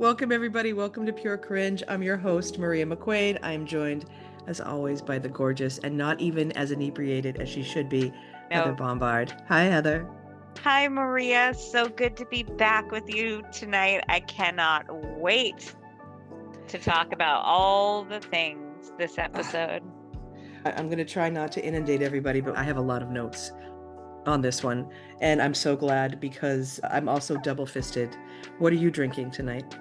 Welcome, everybody. Welcome to Pure Cringe. I'm your host, Maria McQuaid. I'm joined, as always, by the gorgeous and not even as inebriated as she should be, Heather No. Bombard. Hi, Heather. Hi, Maria. So good to be back with you tonight. I cannot wait to talk about all the things this episode. I'm going to try not to inundate everybody, but I have a lot of notes on this one. And I'm so glad because I'm also double-fisted. What are you drinking tonight?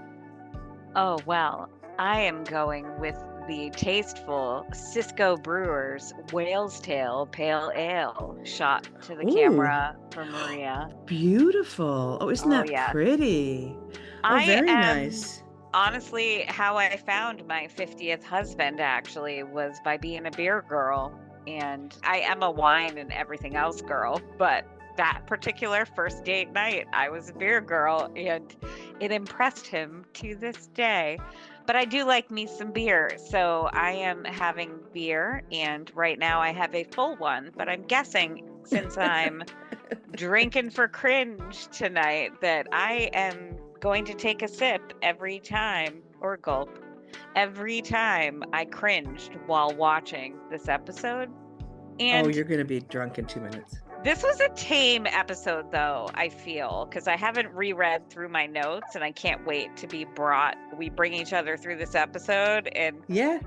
Oh, well, I am going with the tasteful Cisco Brewers Whale's Tail Pale Ale shot to the Ooh, camera for Maria. beautiful. Oh, isn't Oh, that yes. pretty? Oh, I very am nice. honestly how I found my 50th husband actually was by being a beer girl. And I am a wine and everything else girl, but that particular first date night, I was a beer girl and it impressed him to this day. But I do like me some beer. So I am having beer and right now I have a full one, but I'm guessing since I'm drinking for cringe tonight that I am going to take a sip every time or gulp every time I cringed while watching this episode. Oh, And you're going to be drunk in 2 minutes. this was a tame episode, though, I feel, because I haven't reread through my notes and I can't wait to be brought. We bring each other through this episode and Yeah.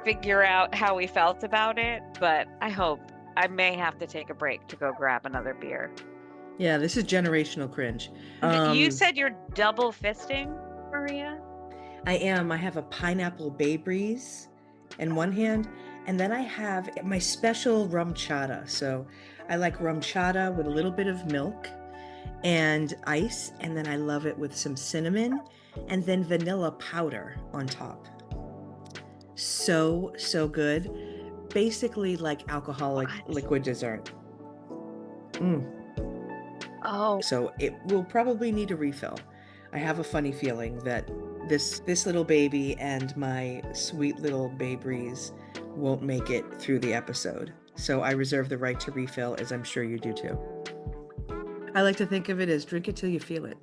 figure out how we felt about it. But I hope I may have to take a break to go grab another beer. Yeah, this is generational cringe. You said you're double fisting, Maria? I am. I have a pineapple Bay Breeze in one hand, and then I have my special rum chata. So I like rum chata with a little bit of milk and ice, and then I love it with some cinnamon and then vanilla powder on top. So, so good. Basically like alcoholic liquid dessert. Oh, So it will probably need a refill. I have a funny feeling that this little baby and my sweet little Bay Breeze won't make it through the episode. So I reserve the right to refill, as I'm sure you do too. I like to think of it as drink it till you feel it.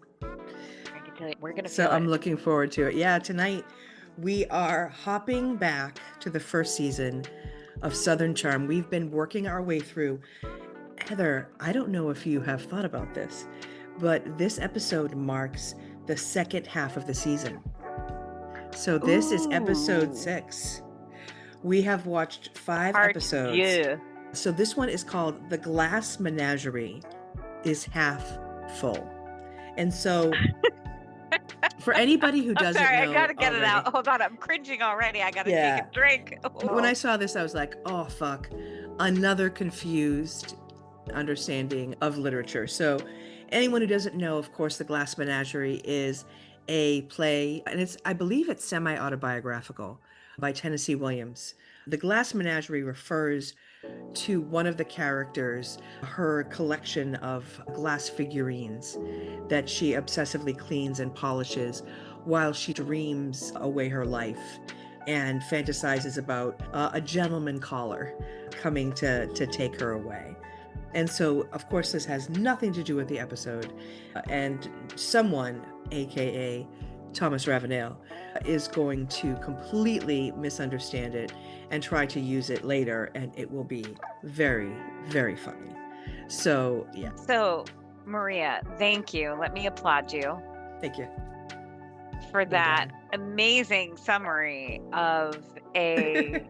we're going to So feel I'm it. looking forward to it. Yeah, tonight we are hopping back to the first season of Southern Charm. We've been working our way through. Heather, I don't know if you have thought about this, but this episode marks the second half of the season. So this is episode 6. We have watched 5 episodes. Yeah. So this one is called The Glass Menagerie is Half Full. And so for anybody who doesn't know, I gotta get already, it out. Hold on, I'm cringing already. I gotta take a drink. When I saw this, I was like, oh, fuck. Another confused understanding of literature. So anyone who doesn't know, of course, The Glass Menagerie is a play, and I believe it's semi-autobiographical by Tennessee Williams. The Glass Menagerie refers to one of the characters, her collection of glass figurines that she obsessively cleans and polishes while she dreams away her life and fantasizes about a gentleman caller coming to take her away. And so, of course, this has nothing to do with the episode. And someone, aka Thomas Ravenel, is going to completely misunderstand it and try to use it later, and it will be very, very funny. So, yeah. So, Maria, thank you. Let me applaud you. Thank you. For that amazing summary of a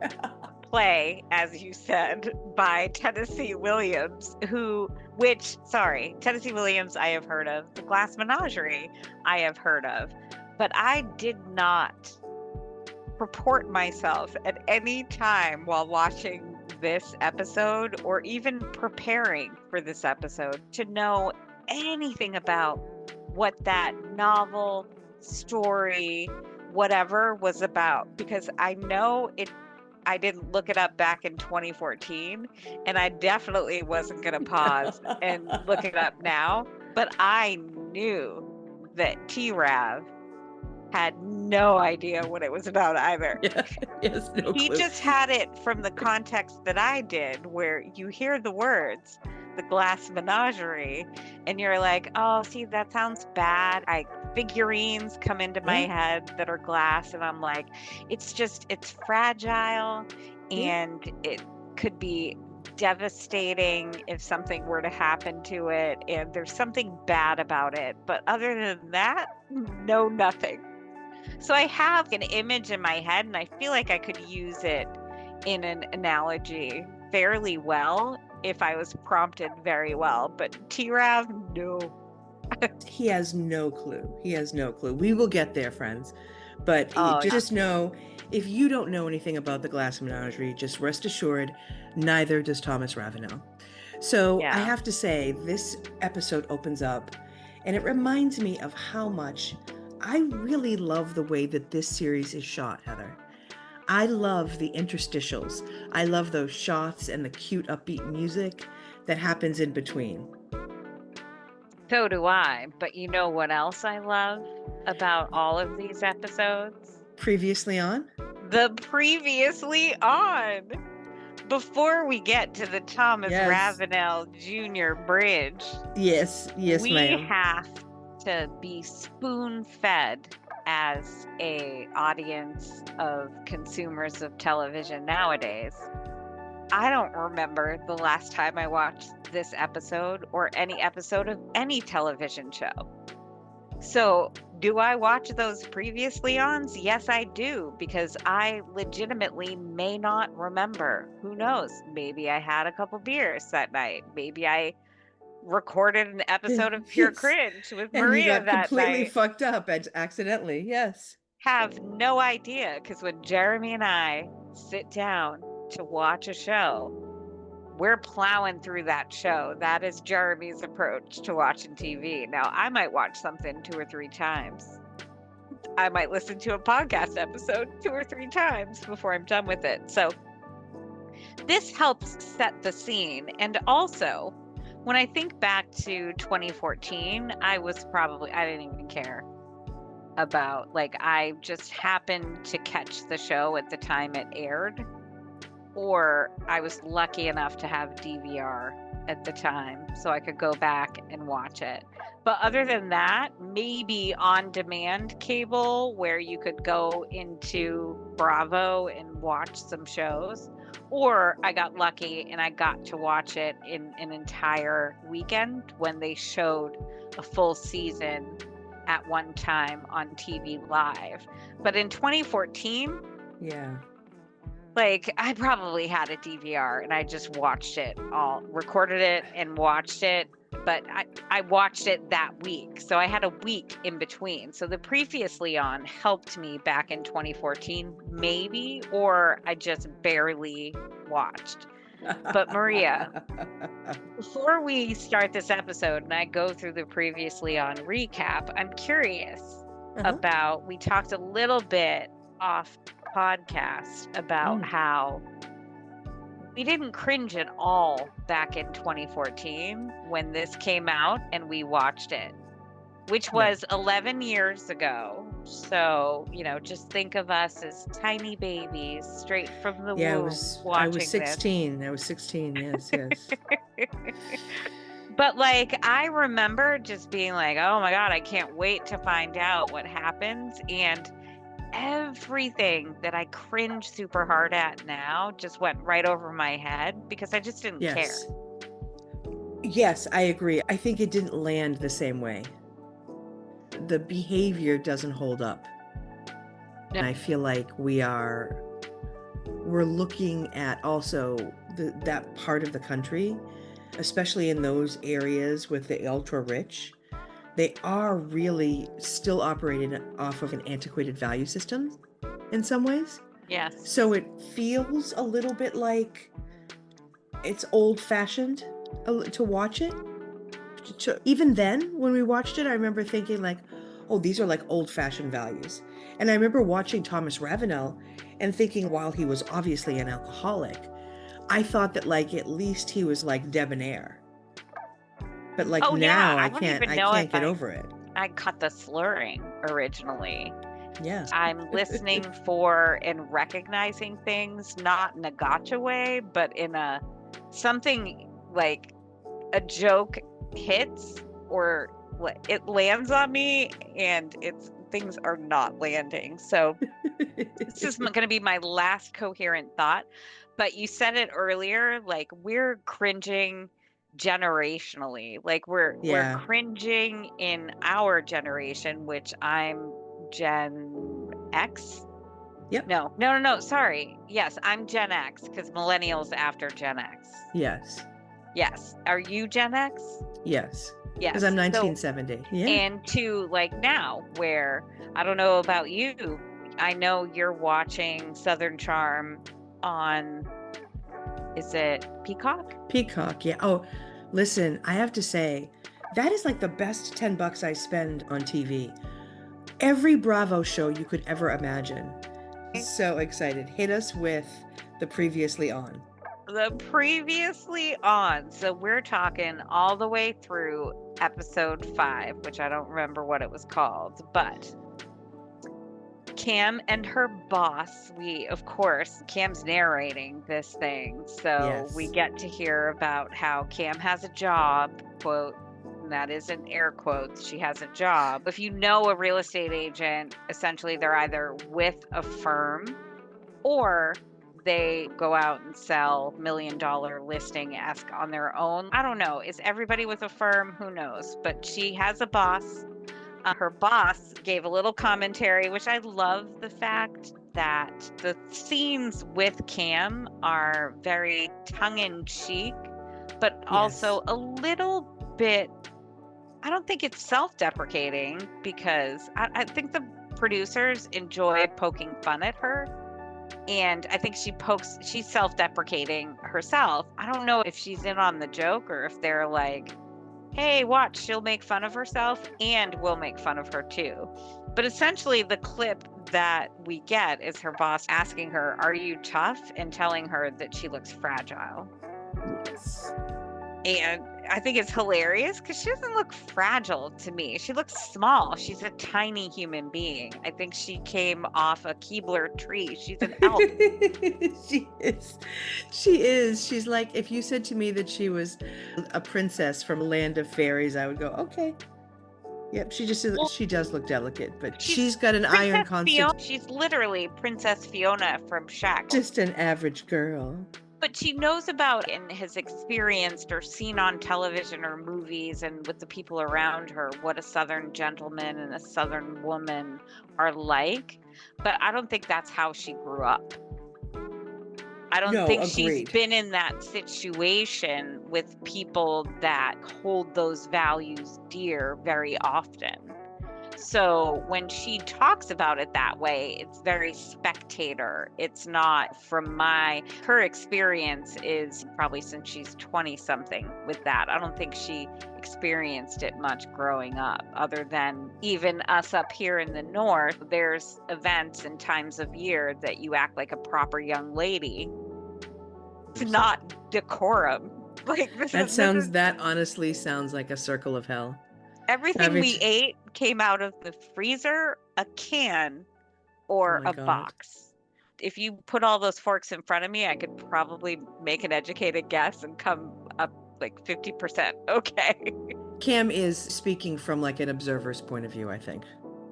play, as you said, by Tennessee Williams, Tennessee Williams I have heard of. The Glass Menagerie I have heard of. But I did not purport myself at any time while watching this episode or even preparing for this episode to know anything about what that novel, story, whatever was about, because I know I didn't look it up back in 2014 and I definitely wasn't going to pause and look it up now, but I knew that TRAV had no idea what it was about either. Yes, no He clue. just had it from the context that I did, where you hear the words, the Glass Menagerie, and you're like, oh, see, that sounds bad. Figurines come into my Yeah. head that are glass, and I'm like, it's fragile, Yeah. and it could be devastating if something were to happen to it, and there's something bad about it. But other than that, no, nothing. So I have an image in my head, and I feel like I could use it in an analogy fairly well if I was prompted very well. But TRAV, no. He has no clue. He has no clue. We will get there, friends. But Oh, just know, if you don't know anything about the Glass Menagerie, just rest assured, neither does Thomas Ravenel. So I yeah. have to say, this episode opens up, and it reminds me of how much I really love the way that this series is shot, Heather. I love the interstitials. I love those shots and the cute upbeat music that happens in between. So do I. But you know what else I love about all of these episodes? Previously on? The previously on. Before we get to the Thomas Yes. Ravenel Jr. bridge, Yes, we ma'am. have to be spoon-fed as a audience of consumers of television nowadays. I don't remember the last time I watched this episode or any episode of any television show. So, do I watch those previously ons? Yes, I do, because I legitimately may not remember. Who knows? Maybe I had a couple beers that night. Maybe I recorded an episode of Pure Yes. Cringe with And you Maria got that completely night. fucked up accidentally. Yes. Have no idea, because when Jeremy and I sit down to watch a show, we're plowing through that show. That is Jeremy's approach to watching TV. Now, I might watch something 2 or 3 times. I might listen to a podcast episode 2 or 3 times before I'm done with it. So this helps set the scene. And also, when I think back to 2014, I didn't even care about, I just happened to catch the show at the time it aired, or I was lucky enough to have DVR at the time so I could go back and watch it. But other than that, maybe on-demand cable where you could go into Bravo and watch some shows, or I got lucky and I got to watch it in an entire weekend when they showed a full season at one time on TV live. But in 2014, Yeah. I probably had a DVR and I just watched it all, recorded it and watched it. But I watched it that week. So I had a week in between. So the previously on helped me back in 2014, maybe, or I just barely watched. But Maria, before we start this episode and I go through the previously on recap, I'm curious about, we talked a little bit off podcast about how we didn't cringe at all back in 2014 when this came out and we watched it, which was 11 years ago. So, just think of us as tiny babies straight from the womb watching I was 16. I was 16. Yes. But I remember just being like, oh my God, I can't wait to find out what happens. And everything that I cringe super hard at now just went right over my head because I just didn't care. Yes, I agree. I think it didn't land the same way. The behavior doesn't hold up. No. And I feel like we're looking at also that part of the country, especially in those areas with the ultra rich. They are really still operating off of an antiquated value system in some ways. Yes. So it feels a little bit like it's old-fashioned to watch it. Even then, when we watched it, I remember thinking oh, these are old-fashioned values. And I remember watching Thomas Ravenel and thinking, while he was obviously an alcoholic, I thought that at least he was debonair. But now I can't get over it. I cut the slurring originally. Yeah. I'm listening for and recognizing things, not in a gotcha way, but in something a joke hits or it lands on me and things are not landing. So this is going to be my last coherent thought. But you said it earlier, like we're cringing generationally. Like we're Yeah. cringing in our generation, which I'm Gen X. Yep. No. Sorry. Yes, I'm Gen X because millennials after Gen X. Yes. Yes. Are you Gen X? Yes. Because Yes. I'm So, 1970. Yeah. and to like now, where I don't know about you, I know you're watching Southern Charm on, is it Peacock? Peacock. Yeah. Oh, listen, I have to say, that is like the best $10 I spend on TV. Every Bravo show you could ever imagine. So excited. Hit us with the previously on. The previously on. So we're talking all the way through episode 5, which I don't remember what it was called, but Cam and her boss, of course, Cam's narrating this thing. So we Yes. get to hear about how Cam has a job, quote, and that is in air quotes, she has a job. If you know a real estate agent, essentially they're either with a firm or they go out and sell $1 million listing-esque on their own. I don't know. Is everybody with a firm? Who knows? But she has a boss. Her boss gave a little commentary, which I love the fact that the scenes with Cam are very tongue-in-cheek, but also a little bit, I don't think it's self-deprecating because I think the producers enjoy poking fun at her. And I think she's self-deprecating herself. I don't know if she's in on the joke or if they're like, hey, watch, she'll make fun of herself and we'll make fun of her too. But essentially the clip that we get is her boss asking her, are you tough? And telling her that she looks fragile. Yes. And I think it's hilarious because she doesn't look fragile to me. She looks small. She's a tiny human being. I think she came off a Keebler tree. She's an elf. She is. She is. She's like, if you said to me that she was a princess from a land of fairies, I would go, okay. Yep, she does look delicate, but she's got an iron constitution. She's literally Princess Fiona from Shrek. Just an average girl. But she knows about and has experienced or seen on television or movies and with the people around her what a Southern gentleman and a Southern woman are like. But I don't think that's how she grew up. I don't think she's been in that situation with people that hold those values dear very often. So when she talks about it that way, it's very spectator. It's not her experience is probably since she's 20 something with that. I don't think she experienced it much growing up other than even us up here in the North. There's events and times of year that you act like a proper young lady. It's not decorum. Like that honestly sounds like a circle of hell. Everything we ate came out of the freezer, a can, or a box. If you put all those forks in front of me, I could probably make an educated guess and come up like 50% okay. Cam is speaking from like an observer's point of view, I think.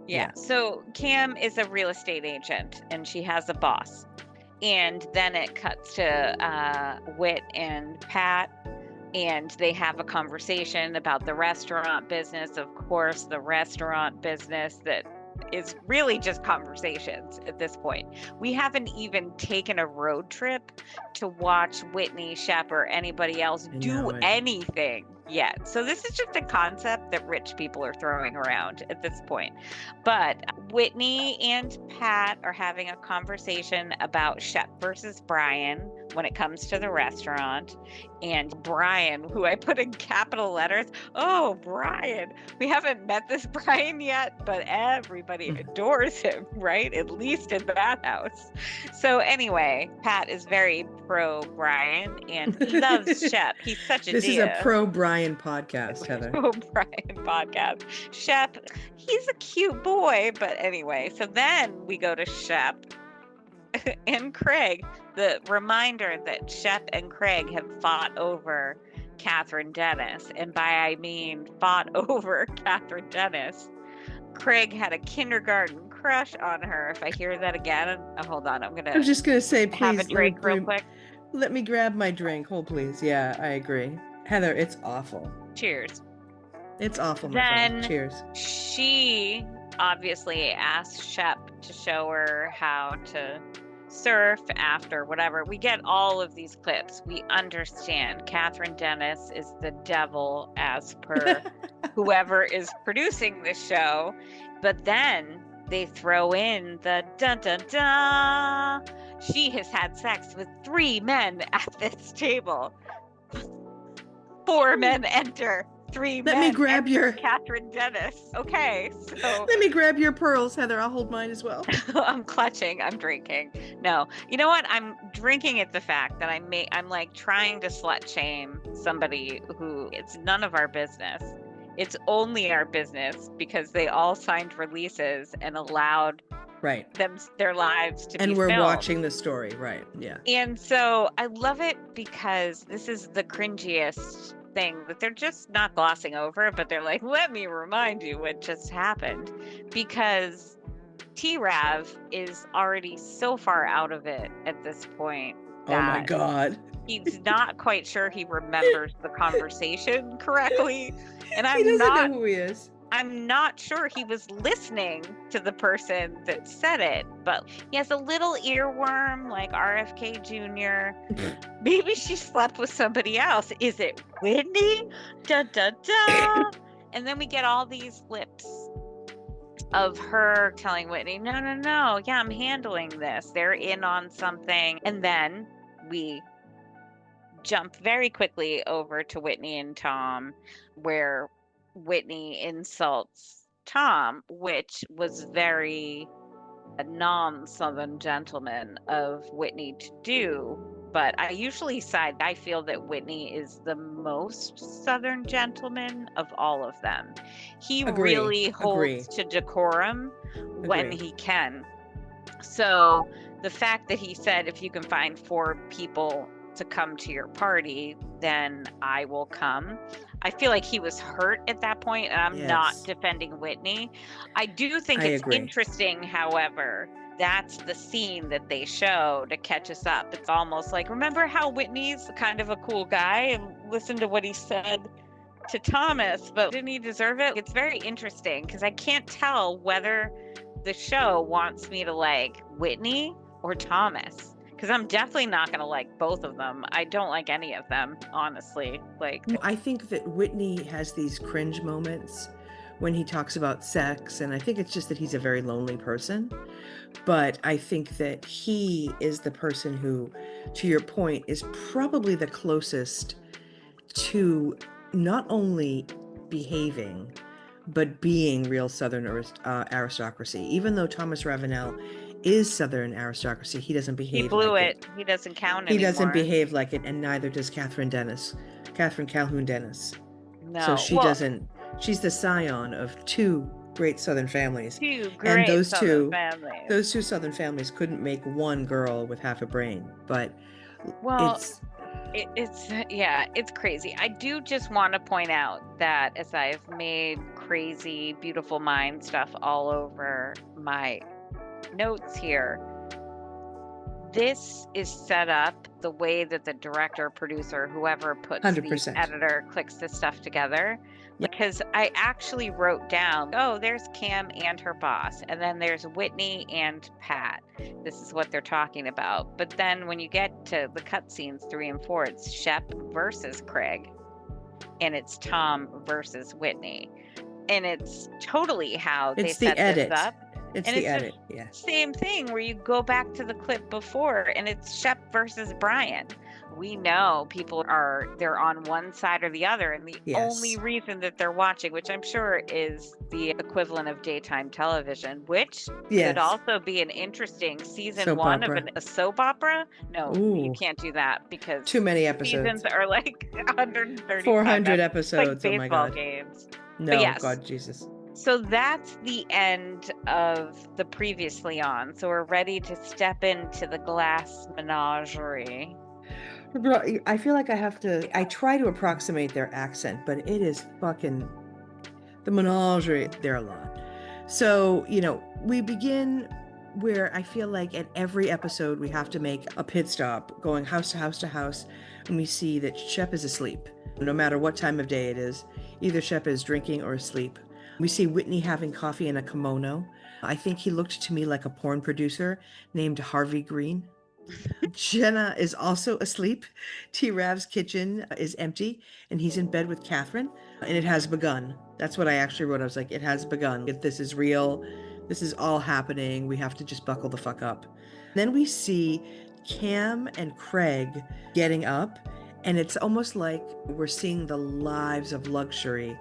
Yeah. So Cam is a real estate agent and she has a boss. And then it cuts to Whit and Pat. And they have a conversation about the restaurant business. Of course, the restaurant business that is really just conversations at this point. We haven't even taken a road trip to watch Whitney, Shep, or anybody else do anything yet. So this is just a concept that rich people are throwing around at this point. But Whitney and Pat are having a conversation about Shep versus Brian when it comes to the restaurant. And Brian, who I put in capital letters, oh, Brian, we haven't met this Brian yet, but everybody adores him, right? At least in that house. So anyway, Pat is very pro Brian and loves Shep. He's such a This is a pro Brian podcast, Heather. Pro Brian podcast. Shep, he's a cute boy, but anyway, so then we go to Shep and Craig. The reminder that Shep and Craig have fought over Kathryn Dennis. And by I mean fought over Kathryn Dennis. Craig had a kindergarten crush on her. If I hear that again, hold on, I'm I was just gonna say, have a please drink real quick. let me grab my drink. Hold, please. Yeah, I agree. Heather, it's awful. Cheers. It's awful, my Then friend. Cheers. she obviously asked Shep to show her how to surf after whatever. We get all of these clips. We understand Kathryn Dennis is the devil as per whoever is producing this show. But then they throw in the dun dun dun. She has had sex with 3 men at this table. 4 men enter. 3 Let men me grab your Kathryn Dennis. Okay, so let me grab your pearls, Heather. I'll hold mine as well. I'm clutching. I'm drinking. No, you know what? I'm drinking at the fact that I'm like trying to slut shame somebody who it's none of our business. It's only our business because they all signed releases and allowed their lives to be and we're filmed. watching the story, right? Yeah. And so I love it because this is the cringiest thing that they're just not glossing over, but they're like, let me remind you what just happened, because TRAV is already so far out of it at this point. Oh my God. He's not quite sure he remembers the conversation correctly. And he doesn't know who he is. I'm not sure he was listening to the person that said it, but he has a little earworm like RFK Jr. Maybe she slept with somebody else. Is it Whitney? Da da da. And then we get all these clips of her telling Whitney, no, yeah, I'm handling this. They're in on something. And then we jump very quickly over to Whitney and Tom, where Whitney insults Tom, which was very a non-Southern gentleman of Whitney to do. But I usually I feel that Whitney is the most Southern gentleman of all of them. He really holds to decorum when he can. So the fact that he said, if you can find 4 people to come to your party, then I will come. I feel like he was hurt at that point, and I'm not defending Whitney. I do think it's interesting, however, that's the scene that they show to catch us up. It's almost like, remember how Whitney's kind of a cool guy, and listen to what he said to Thomas, but didn't he deserve it? It's very interesting because I can't tell whether the show wants me to like Whitney or Thomas. Because I'm definitely not going to like both of them. I don't like any of them, honestly. I think that Whitney has these cringe moments when he talks about sex, and I think it's just that he's a very lonely person. But I think that he is the person who, to your point, is probably the closest to not only behaving, but being real Southern aristocracy. Even though Thomas Ravenel is Southern aristocracy, he doesn't behave he blew like it. He doesn't count he anymore. Doesn't behave like it, and neither does Kathryn Calhoun Dennis. No. So she doesn't. She's the scion of 2 great Southern families. 2 great Southern families. Those 2 Southern families couldn't make one girl with half a brain. But it's crazy. I do just want to point out that as I've made crazy, beautiful mind stuff all over my notes here, this is set up the way that the director, producer, whoever puts 100%. The editor clicks this stuff together. Yep. Because I actually wrote down, oh, there's Cam and her boss, and then there's Whitney and Pat. This is what they're talking about. But then when you get to the cutscenes 3 and 4, it's Shep versus Craig, and it's Tom versus Whitney, and it's totally how they set this up. It's the edit, yeah. Same thing where you go back to the clip before and it's Shep versus Brian. We know people they're on one side or the other, and the only reason that they're watching, which I'm sure is the equivalent of daytime television, which could also be an interesting season soap 1 opera. Of a soap opera. No, you can't do that because too many episodes. Seasons are like 130, 400 episodes. Like baseball oh my God. Games. No, God, Jesus. So that's the end of the previously on. So we're ready to step into the glass menagerie. Bro, I feel like I try to approximate their accent, but it is fucking the Menagerie. They're a lot. So, we begin where I feel like at every episode we have to make a pit stop, going house to house to house, and we see that Shep is asleep. No matter what time of day it is, either Shep is drinking or asleep. We see Whitney having coffee in a kimono. I think he looked to me like a porn producer named Harvey Green. Jenna is also asleep. TRAV's kitchen is empty, and he's in bed with Kathryn, and it has begun. That's what I actually wrote. I was like, it has begun. If this is real, this is all happening. We have to just buckle the fuck up. Then we see Cam and Craig getting up, and it's almost like we're seeing the lives of luxury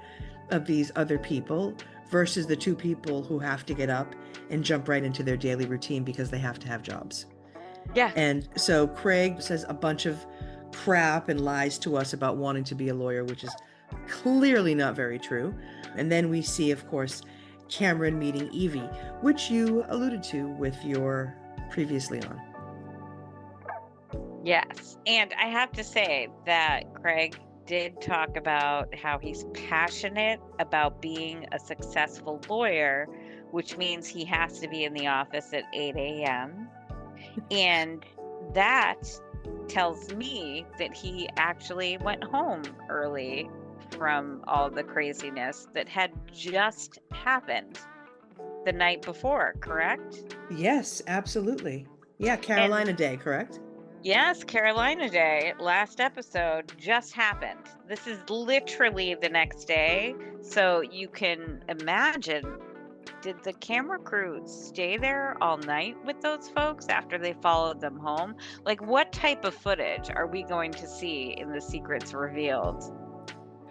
of these other people versus the two people who have to get up and jump right into their daily routine because they have to have jobs. Yeah. And so Craig says a bunch of crap and lies to us about wanting to be a lawyer, which is clearly not very true. And then we see, of course, Cameron meeting Evie, which you alluded to with your previously on. Yes. And I have to say that Craig did talk about how he's passionate about being a successful lawyer, which means he has to be in the office at 8 a.m. And that tells me that he actually went home early from all the craziness that had just happened the night before, correct? Yes, absolutely. Yeah, Carolina Day, correct? Yes, Carolina Day, last episode, just happened. This is literally the next day. So you can imagine, did the camera crew stay there all night with those folks after they followed them home? Like, what type of footage are we going to see in the Secrets Revealed?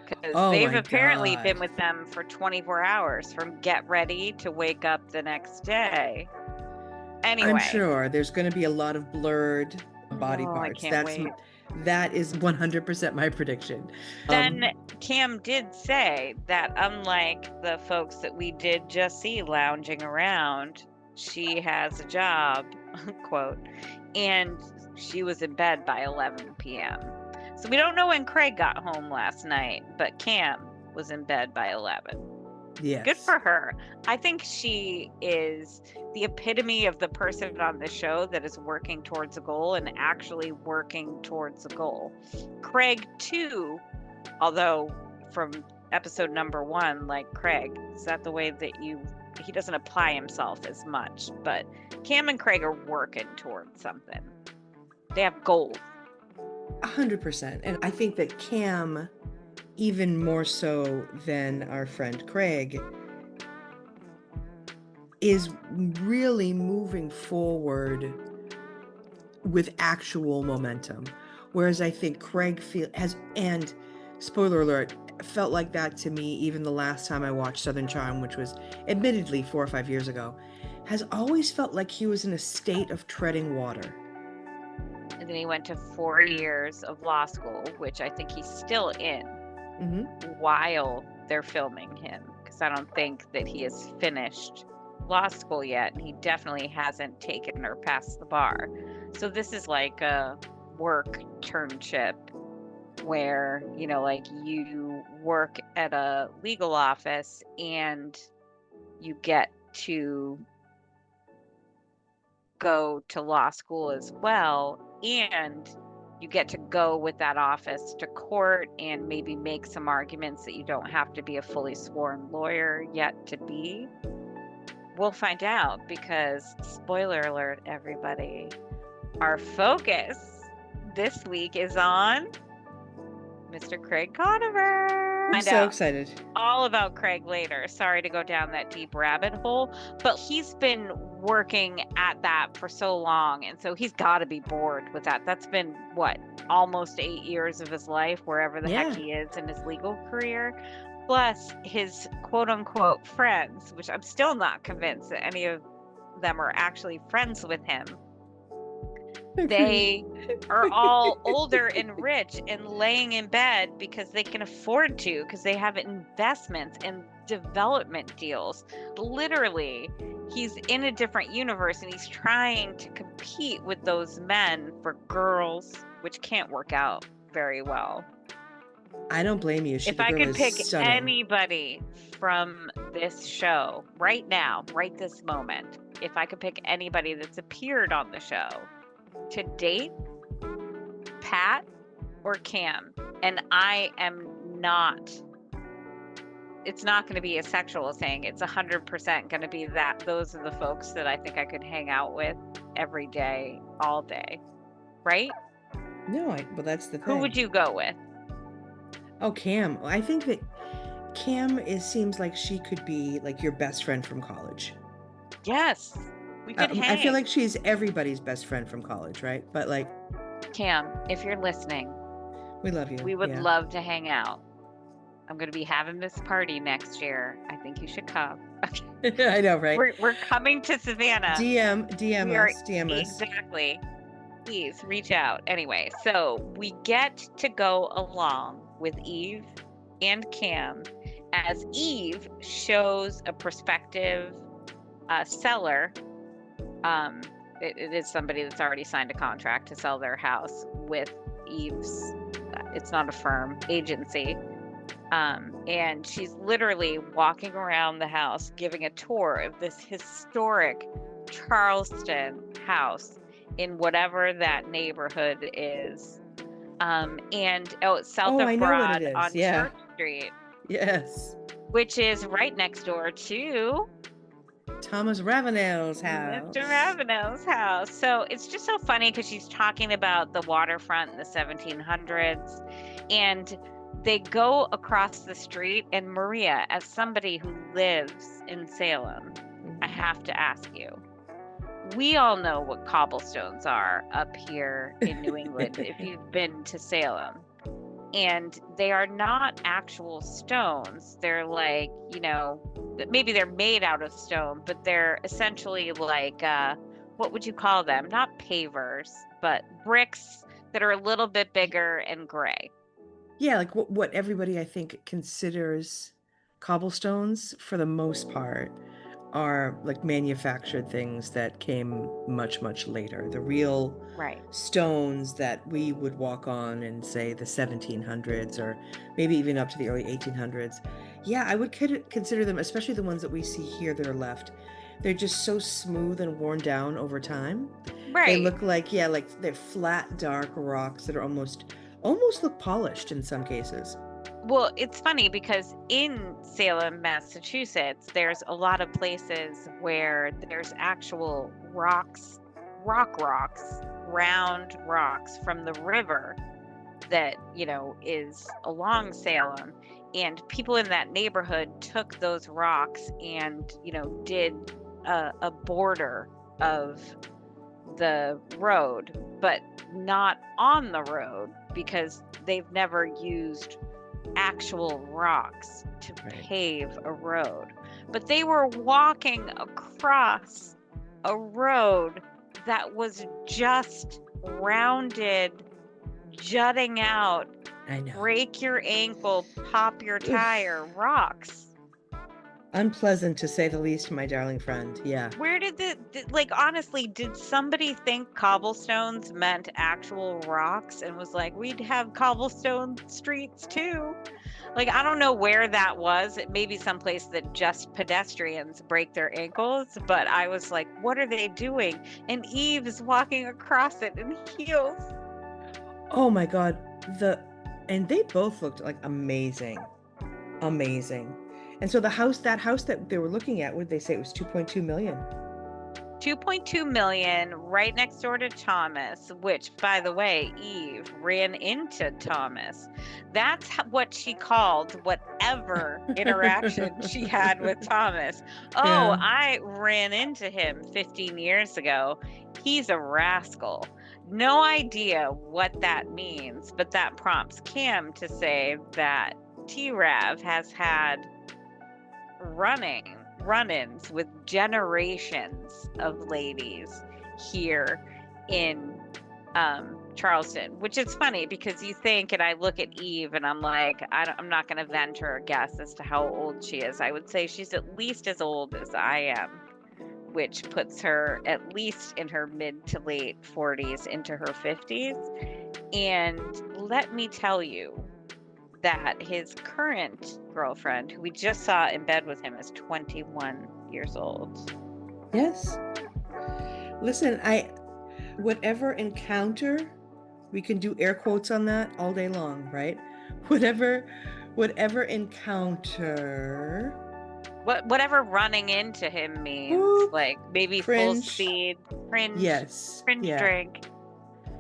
Because Oh they've my apparently God. been with them for 24 hours from get ready to wake up the next day. I'm Anyway. sure there's going to be a lot of blurred body Oh, I parts. can't wait. That is 100% my prediction. Then Cam did say that unlike the folks that we did just see lounging around, she has a job, quote, and she was in bed by 11 p.m. So we don't know when Craig got home last night, but Cam was in bed by 11. Yes. Good for her. I think she is the epitome of the person on the show that is working towards a goal and actually working towards a goal. Craig, too, although from episode number 1, like Craig, is that the way that he doesn't apply himself as much, but Cam and Craig are working towards something. They have goals. 100%. And I think that Cam, even more so than our friend Craig, is really moving forward with actual momentum. Whereas I think Craig and spoiler alert, felt like that to me even the last time I watched Southern Charm, which was admittedly 4 or 5 years ago, has always felt like he was in a state of treading water. And then he went to 4 years of law school, which I think he's still in while they're filming him, because I don't think that he has finished law school yet, and he definitely hasn't taken or passed the bar. So this is like a work internship where, like you work at a legal office and you get to go to law school as well, and you get to go with that office to court and maybe make some arguments that you don't have to be a fully sworn lawyer yet to be. We'll find out, because spoiler alert, everybody, our focus this week is on Mr. Craig Conover. I'm so excited. All about Craig later. Sorry to go down that deep rabbit hole, but he's been working at that for so long, and so he's got to be bored with that. That's been what, almost 8 years of his life, wherever the heck he is in his legal career. Plus his quote unquote friends, which I'm still not convinced that any of them are actually friends with him. They are all older and rich and laying in bed because they can afford to, because they have investments and development deals. Literally, he's in a different universe and he's trying to compete with those men for girls which can't work out very well. I don't blame you. If The I girl could is pick stunning. anybody from this show right now, right this moment, if I could pick anybody that's appeared on the show to date, Pat or Cam, and I am not, it's not going to be a sexual thing. It's 100% going to be that those are the folks that I think I could hang out with every day, all day. Right? No, well, that's the thing. Who would you go with? Oh, Cam. I think that Cam seems like she could be like your best friend from college. Yes, we could hang. I feel like she's everybody's best friend from college, right? But like, Cam, if you're listening, we love you. We would love to hang out. I'm going to be having this party next year. I think you should come. I know, right? We're coming to Savannah. DM us. Exactly. Please reach out. Anyway, so we get to go along with Eve and Cam as Eve shows a prospective seller. It is somebody that's already signed a contract to sell their house with Eve's, it's not a firm, agency. And she's literally walking around the house giving a tour of this historic Charleston house in whatever that neighborhood is. It's south of Broad on Church Street. Yes. Which is right next door to Thomas Ravenel's house. Mr. Ravenel's house. So it's just so funny because she's talking about the waterfront in the 1700s, and they go across the street, and Maria, as somebody who lives in Salem, I have to ask you, we all know what cobblestones are up here in New England if you've been to Salem. And they are not actual stones. They're like, maybe they're made out of stone, but they're essentially like, what would you call them? Not pavers, but bricks that are a little bit bigger and gray. Yeah, like what everybody, I think, considers cobblestones for the most part are like manufactured things that came much, much later. The real stones that we would walk on in, say, the 1700s or maybe even up to the early 1800s. Yeah, I would consider them, especially the ones that we see here that are left. They're just so smooth and worn down over time. Right. They look like they're flat, dark rocks that are almost look polished in some cases. Well, it's funny because in Salem, Massachusetts, there's a lot of places where there's actual rocks, round rocks from the river that, is along Salem. And people in that neighborhood took those rocks and, did a border of the road, but not on the road because they've never used actual rocks to pave a road. But they were walking across a road that was just rounded, jutting out, I know, break your ankle, pop your tire rocks. Unpleasant to say the least, my darling friend. Yeah. Where did honestly, did somebody think cobblestones meant actual rocks and was like, we'd have cobblestone streets too? Like, I don't know where that was. It may be someplace that just pedestrians break their ankles, but I was like, what are they doing? And Eve is walking across it in heels. Oh my God. And they both looked like amazing. And so that house that they were looking at, would they say it was 2.2 million? 2.2 million, right next door to Thomas, which, by the way, Eve ran into Thomas. That's what she called whatever interaction she had with Thomas. Oh, yeah. I ran into him 15 years ago. He's a rascal. No idea what that means, but that prompts Cam to say that TRAV has had run-ins with generations of ladies here in Charleston, which is funny because you think, and I look at Eve and I'm like, I'm not going to venture a guess as to how old she is. I would say she's at least as old as I am, which puts her at least in her mid to late 40s into her 50s. And let me tell you that his current girlfriend, who we just saw in bed with him, is 21 years old. Yes. Listen, whatever encounter, we can do air quotes on that all day long, right? Whatever encounter. Whatever running into him means, Whoop, like maybe full cringe. speed, cringe Yes. Yeah. drink.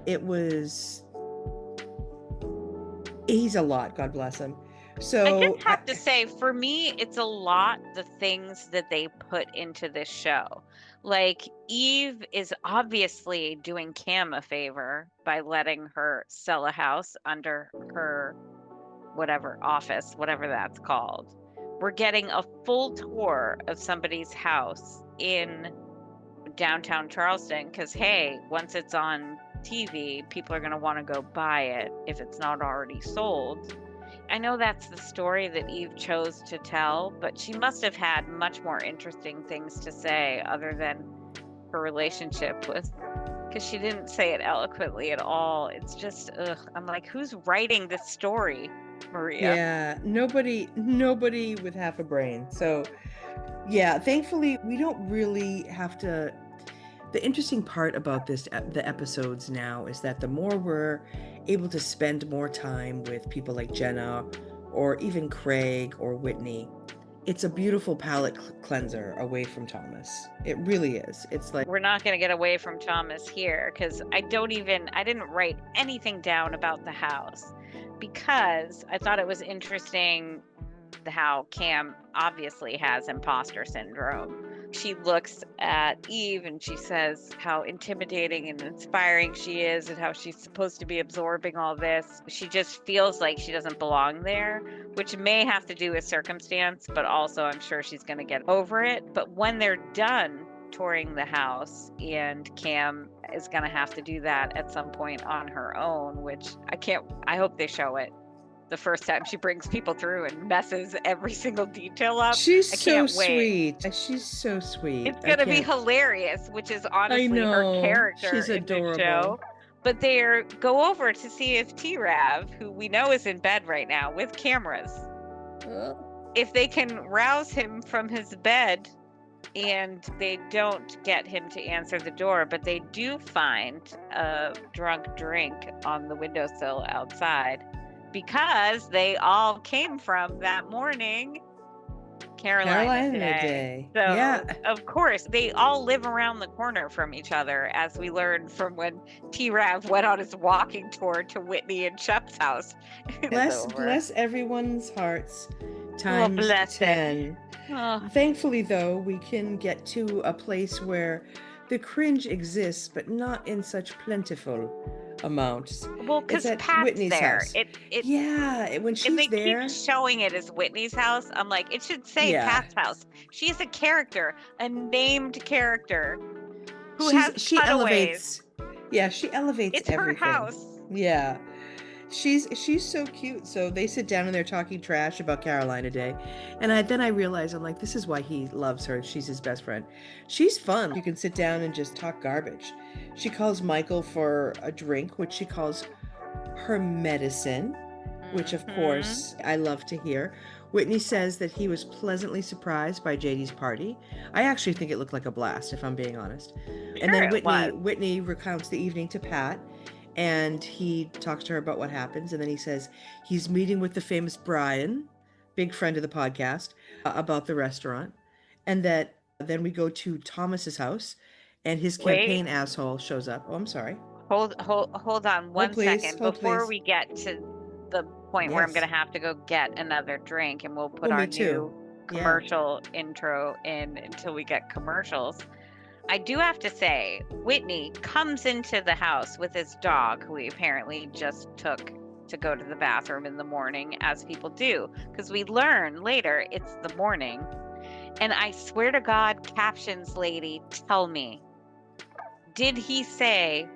It was. He's a lot. God bless him. So I just have to say, for me, it's a lot the things that they put into this show. Like, Eve is obviously doing Cam a favor by letting her sell a house under her whatever office, whatever that's called. We're getting a full tour of somebody's house in downtown Charleston because, hey, once it's on TV, people are going to want to go buy it if it's not already sold. I know that's the story that Eve chose to tell, but she must have had much more interesting things to say other than her relationship with, because she didn't say it eloquently at all. It's just, ugh. I'm like, who's writing this story, Maria? yeah, nobody with half a brain. So yeah, thankfully we don't really have to. The interesting part about the episodes now is that the more we're able to spend more time with people like Jenna or even Craig or Whitney, it's a beautiful palate cleanser away from Thomas. It really is. It's like, We're not going to get away from Thomas here because I didn't write anything down about the house because I thought it was interesting how Cam obviously has imposter syndrome. She looks at Eve and she says how intimidating and inspiring she is and how she's supposed to be absorbing all this. She just feels like she doesn't belong there, which may have to do with circumstance, but also I'm sure she's going to get over it. But when they're done touring the house, and Cam is going to have to do that at some point on her own, which I hope they show it the first time she brings people through and messes every single detail up. she's I so can't wait. sweet. She's so sweet. It's going to be hilarious, which is I honestly her know. character She's in this show. adorable. But they go over to see if TRAV, who we know is in bed right now with cameras, if they can rouse him from his bed, and they don't get him to answer the door, but they do find a drunk drink on the windowsill outside because they all came from that morning Carolina Day. So, Yeah. of course, they all live around the corner from each other, as we learned from when TRAV went on his walking tour to Whitney and Shep's house. Bless everyone's hearts times bless 10. Oh. Thankfully, though, we can get to a place where the cringe exists, but not in such plentiful amounts. Well, because Pat's Whitney's there. house. Yeah, when she's and they there, keep showing it as Whitney's house. I'm like, it should say Yeah. Pat's house. She's a character, a named character who she elevates. Yeah, she elevates It's everything. her house. Yeah. She's so cute. So they sit down and they're talking trash about Carolina Day. And then I realize, I'm like, this is why he loves her. She's his best friend. She's fun. You can sit down and just talk garbage. She calls Michael for a drink, which she calls her medicine, which of course I love to hear. Whitney says that he was pleasantly surprised by JD's party. I actually think it looked like a blast, if I'm being honest. And then Whitney recounts the evening to Pat, and he talks to her about what happens, and then he says he's meeting with the famous Brian, big friend of the podcast, about the restaurant, and that then we go to Thomas's house, and his campaign asshole shows up. Oh, I'm sorry. Hold on one second before we get to the point where I'm going to have to go get another drink, and we'll put our new commercial intro in until we get commercials. I do have to say, Whitney comes into the house with his dog, who he apparently just took to go to the bathroom in the morning, as people do, because we learn later it's the morning. And I swear to God, captions lady, tell me, did he say,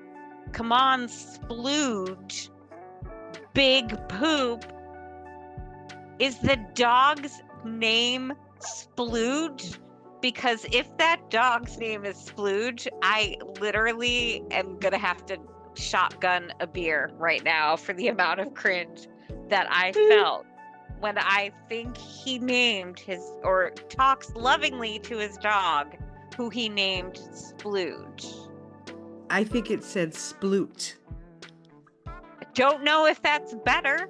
come on, splooge, big poop? Is the dog's name Splooge? Because if that dog's name is Splooge, I literally am going to have to shotgun a beer right now for the amount of cringe that I felt when I think he named or talks lovingly to his dog, who he named Splooge. I think it said sploot. Don't know if that's better.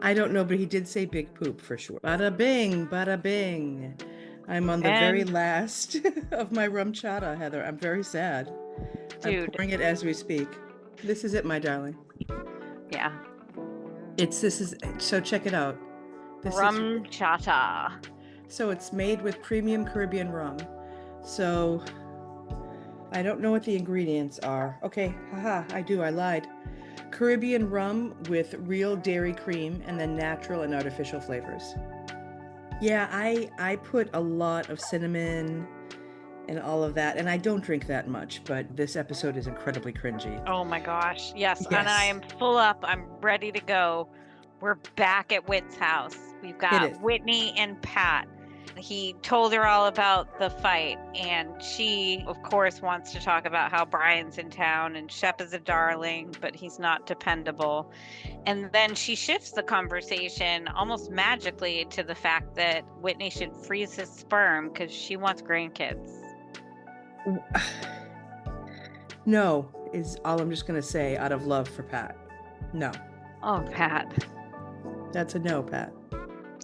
I don't know, but he did say big poop for sure. Bada bing, bada bing. I'm on the very last of my rum chata, Heather. I'm very sad. Dude. I'm pouring it as we speak. This is it, my darling. Yeah. So check it out. Rum chata. So it's made with premium Caribbean rum. So I don't know what the ingredients are. Okay, haha, I lied. Caribbean rum with real dairy cream and then natural and artificial flavors. Yeah, I put a lot of cinnamon and all of that, and I don't drink that much, but this episode is incredibly cringy. Oh my gosh, yes. And I am full up. I'm ready to go. We're back at Whit's house. We've got Whitney and Pat. He told her all about the fight, and she, of course, wants to talk about how Brian's in town and Shep is a darling, but he's not dependable. And then she shifts the conversation almost magically to the fact that Whitney should freeze his sperm because she wants grandkids. No, is all I'm just going to say out of love for Pat. No. Oh, Pat. That's a no, Pat.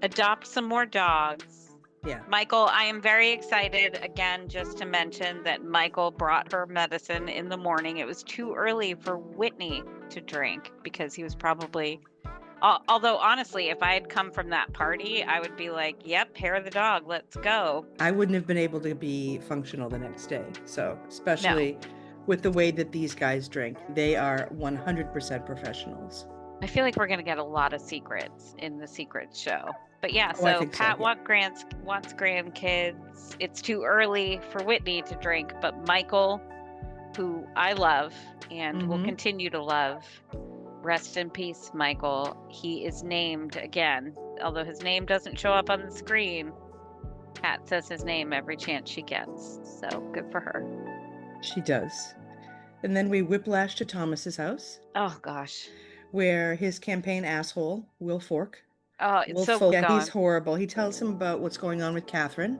Adopt some more dogs. Yeah. Michael, I am very excited, again, just to mention that Michael brought her medicine in the morning. It was too early for Whitney to drink because he was probably... Although, honestly, if I had come from that party, I would be like, yep, hair of the dog, let's go. I wouldn't have been able to be functional the next day. So, especially with the way that these guys drink, they are 100% professionals. I feel like we're going to get a lot of secrets in the secrets show. But yeah, so Pat wants grandkids. It's too early for Whitney to drink, but Michael, who I love and will continue to love, rest in peace, Michael. He is named again, although his name doesn't show up on the screen. Pat says his name every chance she gets, so good for her. She does. And then we whiplash to Thomas's house. Oh, gosh. Where his campaign asshole, Will Fork. Oh, it's so gone. He's horrible. He tells him about what's going on with Kathryn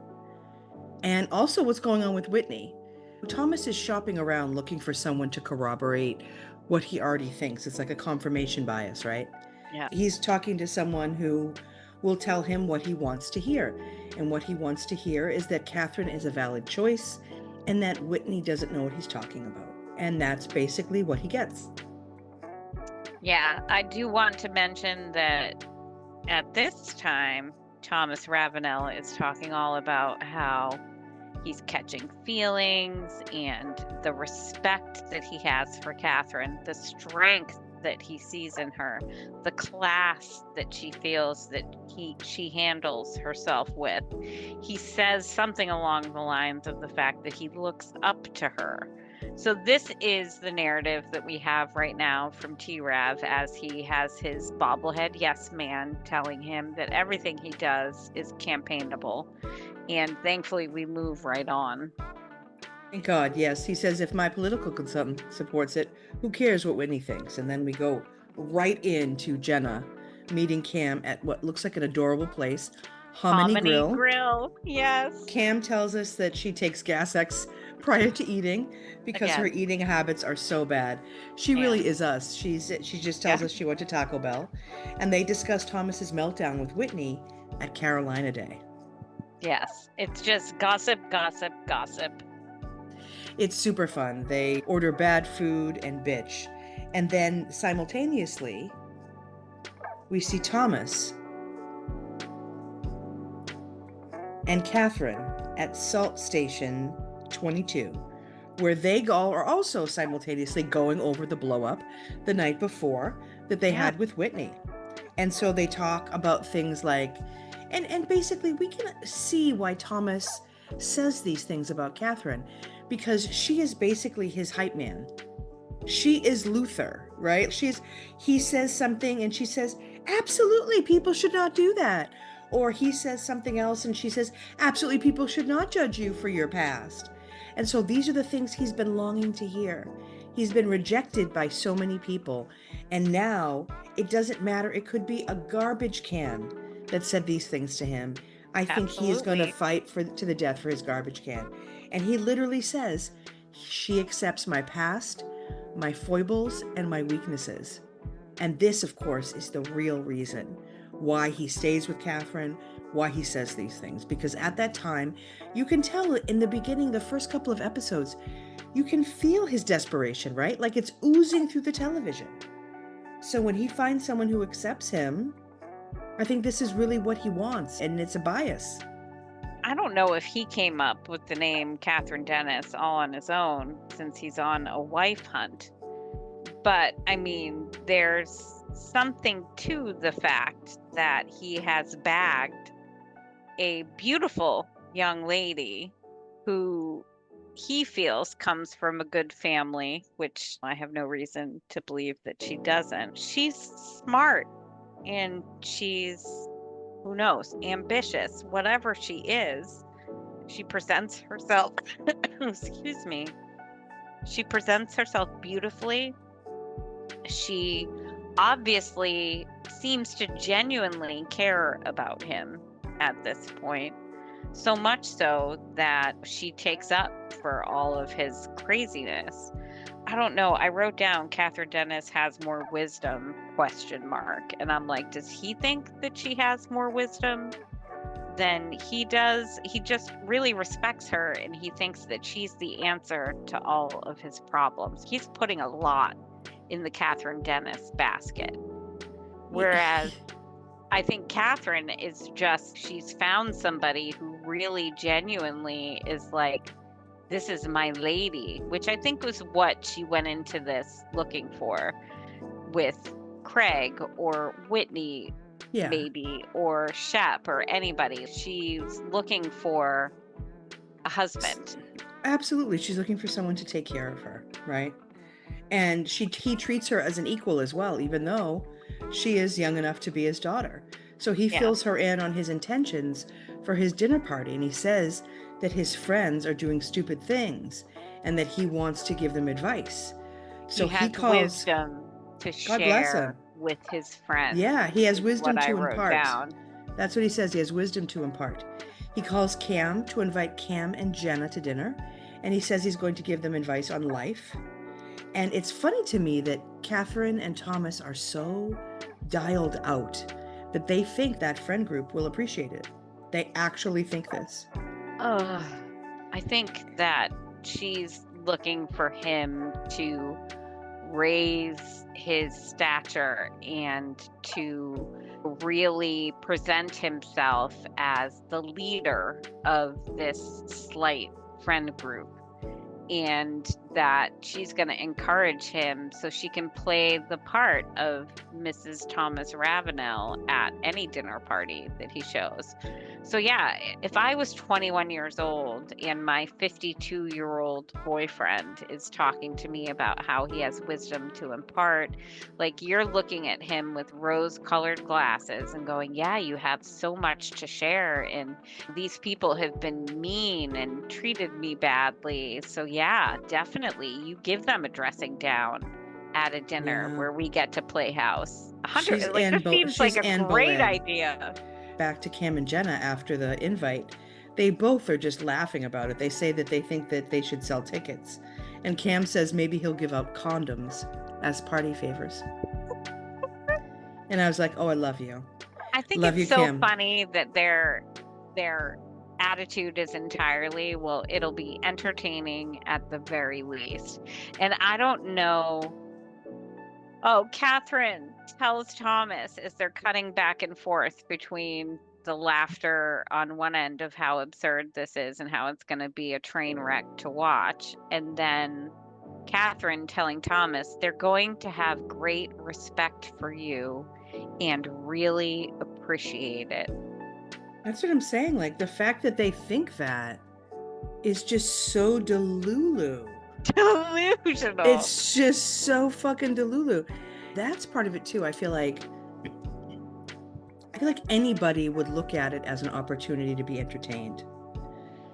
and also what's going on with Whitney. Thomas is shopping around looking for someone to corroborate what he already thinks. It's like a confirmation bias, right? Yeah. He's talking to someone who will tell him what he wants to hear. And what he wants to hear is that Kathryn is a valid choice and that Whitney doesn't know what he's talking about. And that's basically what he gets. Yeah, I do want to mention that at this time, Thomas Ravenel is talking all about how he's catching feelings and the respect that he has for Kathryn, the strength that he sees in her, the class that she feels that she handles herself with. He says something along the lines of the fact that he looks up to her. So this is the narrative that we have right now from TRAV as he has his bobblehead yes man telling him that everything he does is campaignable. And thankfully we move right on. Thank God, yes. He says if my political consultant supports it, who cares what Whitney thinks? And then we go right into Jenna meeting Cam at what looks like an adorable place, Hominy Grill. Yes. Cam tells us that she takes Gas X prior to eating because her eating habits are so bad. She really is us. She just tells us she went to Taco Bell, and they discuss Thomas's meltdown with Whitney at Carolina Day. Yes, it's just gossip, gossip, gossip. It's super fun. They order bad food and bitch. And then simultaneously, we see Thomas and Kathryn at Salt Station 22, where they are also simultaneously going over the blow up the night before that they had with Whitney. And so they talk about things like, and basically we can see why Thomas says these things about Kathryn, because she is basically his hype man. She is Luther, right? He says something and she says, absolutely, people should not do that. Or he says something else and she says, absolutely, people should not judge you for your past. And so these are the things he's been longing to hear. He's been rejected by so many people. And now it doesn't matter. It could be a garbage can that said these things to him. I think he is going to Absolutely. fight to the death for his garbage can. And he literally says, she accepts my past, my foibles, and my weaknesses. And this, of course, is the real reason why he stays with Kathryn, why he says these things. Because at that time, you can tell in the beginning, the first couple of episodes, you can feel his desperation, right? Like it's oozing through the television. So when he finds someone who accepts him, I think this is really what he wants, and it's a bias. I don't know if he came up with the name Kathryn Dennis all on his own, since he's on a wife hunt. But I mean, there's something to the fact that he has bagged a beautiful young lady who he feels comes from a good family, which I have no reason to believe that she doesn't. She's smart and she's, who knows, ambitious, whatever she is. She presents herself, excuse me, she presents herself beautifully. She obviously seems to genuinely care about him at this point. So much so that she takes up for all of his craziness. I don't know. I wrote down Kathryn Dennis has more wisdom, ? And I'm like, does he think that she has more wisdom than he does? He just really respects her and he thinks that she's the answer to all of his problems. He's putting a lot in the Kathryn Dennis basket. Whereas I think Kathryn is just, she's found somebody who really genuinely is like, this is my lady, which I think was what she went into this looking for with Craig or Whitney, Yeah. maybe, or Shep or anybody. She's looking for a husband. Absolutely. She's looking for someone to take care of her, right? And he treats her as an equal as well, even though she is young enough to be his daughter. So he fills her in on his intentions for his dinner party. And he says that his friends are doing stupid things and that he wants to give them advice. So he has calls wisdom to God bless him. share with his friends. Yeah, he has wisdom what I to wrote impart. down. That's what he says. He has wisdom to impart. He calls Cam to invite Cam and Jenna to dinner. And he says he's going to give them advice on life. And it's funny to me that Kathryn and Thomas are so dialed out that they think that friend group will appreciate it. They actually think this. I think that she's looking for him to raise his stature and to really present himself as the leader of this slight friend group. And that she's going to encourage him so she can play the part of Mrs. Thomas Ravenel at any dinner party that he shows. So yeah, if I was 21 years old and my 52-year-old boyfriend is talking to me about how he has wisdom to impart, like you're looking at him with rose-colored glasses and going, yeah, you have so much to share and these people have been mean and treated me badly. So yeah, definitely you give them a dressing down at a dinner where we get to play house. She's Like this seems like a great idea. Back to Cam and Jenna after the invite, they both are just laughing about it. They say that they think that they should sell tickets. And Cam says maybe he'll give out condoms as party favors. And I was like, oh, I love you. I think it's so funny that their attitude is entirely, well, it'll be entertaining at the very least. And I don't know. Oh, Kathryn tells Thomas as they're cutting back and forth between the laughter on one end of how absurd this is and how it's going to be a train wreck to watch. And then Kathryn telling Thomas they're going to have great respect for you and really appreciate it. That's what I'm saying. Like the fact that they think that is just so delusional. It's just so fucking delulu. That's part of it too. I feel like anybody would look at it as an opportunity to be entertained.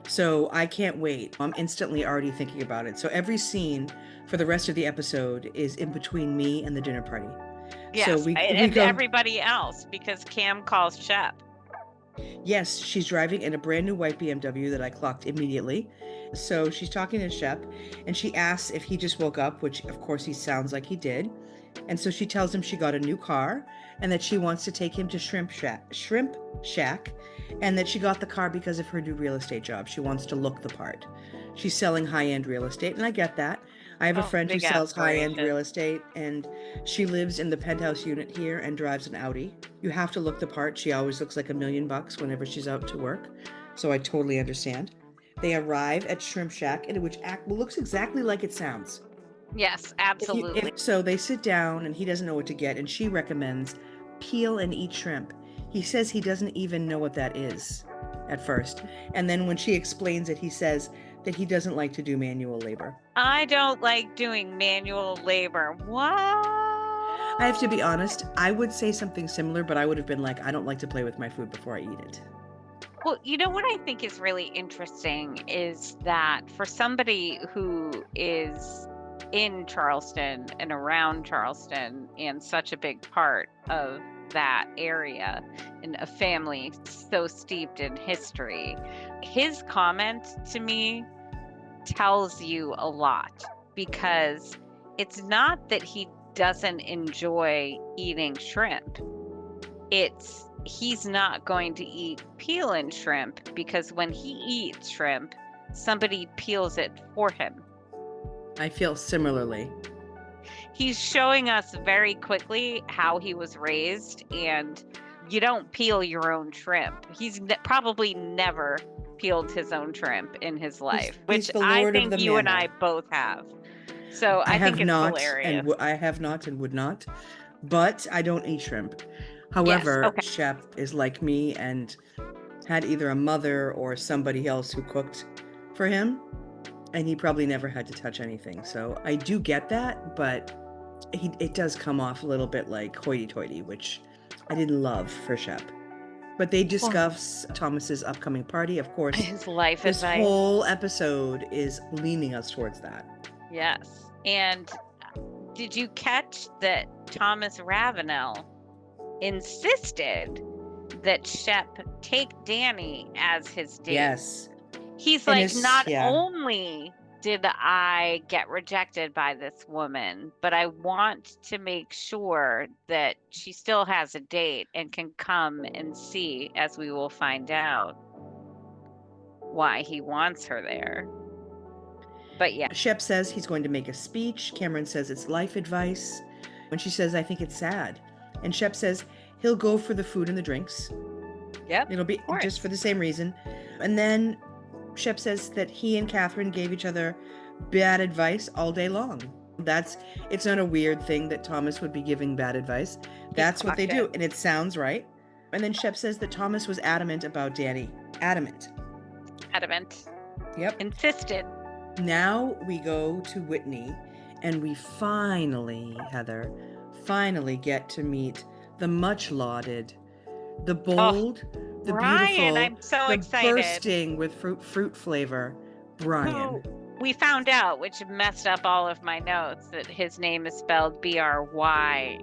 So I can't wait. I'm instantly already thinking about it. So every scene for the rest of the episode is in between me and the dinner party. So Yes, we and go. everybody else, because Cam calls Shep. Yes, she's driving in a brand new white BMW that I clocked immediately. So she's talking to Shep, and she asks if he just woke up, which of course he sounds like he did. And so she tells him she got a new car and that she wants to take him to Shrimp Shack, and that she got the car because of her new real estate job. She wants to look the part. She's selling high-end real estate, and I get that. I have a Oh, friend who big sells high-end real aspirations. estate, and she lives in the penthouse unit here and drives an Audi. You have to look the part. She always looks like $1,000,000 whenever she's out to work. So I totally understand. They arrive at Shrimp Shack, which looks exactly like it sounds. Yes, If absolutely. so, they sit down and he doesn't know what to get, and she recommends peel and eat shrimp. He says he doesn't even know what that is at first. And then when she explains it, he says that he doesn't like to do manual labor. I don't like doing manual labor. What? I have to be honest, I would say something similar, but I would have been like, I don't like to play with my food before I eat it. Well, you know what I think is really interesting is that for somebody who is in Charleston and around Charleston and such a big part of that area and a family so steeped in history, his comment to me tells you a lot, because it's not that he doesn't enjoy eating shrimp. It's he's not going to eat peel and shrimp because when he eats shrimp, somebody peels it for him. I feel similarly. He's showing us very quickly how he was raised, and you don't peel your own shrimp. He's probably never peeled his own shrimp in his life, He's which the I Lord of think the you and I Manor. both have. So I I think have it's not, hilarious. I have not and would not, but I don't eat shrimp. Yes, However, okay. Shep is like me and had either a mother or somebody else who cooked for him, and he probably never had to touch anything. So I do get that, but it does come off a little bit like hoity-toity, which I didn't love for Shep. But they Well, discuss Thomas's upcoming party. Of course, his life this advice. whole episode is leaning us towards that. Yes. And did you catch that Thomas Ravenel insisted that Shep take Danny as his date? Yes. He's And like, his, not yeah. only did I get rejected by this woman, but I want to make sure that she still has a date and can come and see, as we will find out, why he wants her there. But yeah. Shep says he's going to make a speech. Cameron says it's life advice. When she says, I think it's sad. And Shep says he'll go for the food and the drinks. Yep. It'll be just for the same reason. And then Shep says that he and Kathryn gave each other bad advice all day long. It's not a weird thing that Thomas would be giving bad advice. That's what they do, and it sounds right. And then Shep says that Thomas was adamant about Danny. Adamant. Yep. Insisted. Now we go to Whitney, and we finally, Heather, get to meet the much lauded, the bold, the Brian, beautiful, I'm so the excited. bursting with fruit flavor, Brian. Who we found out, which messed up all of my notes, that his name is spelled Bryan.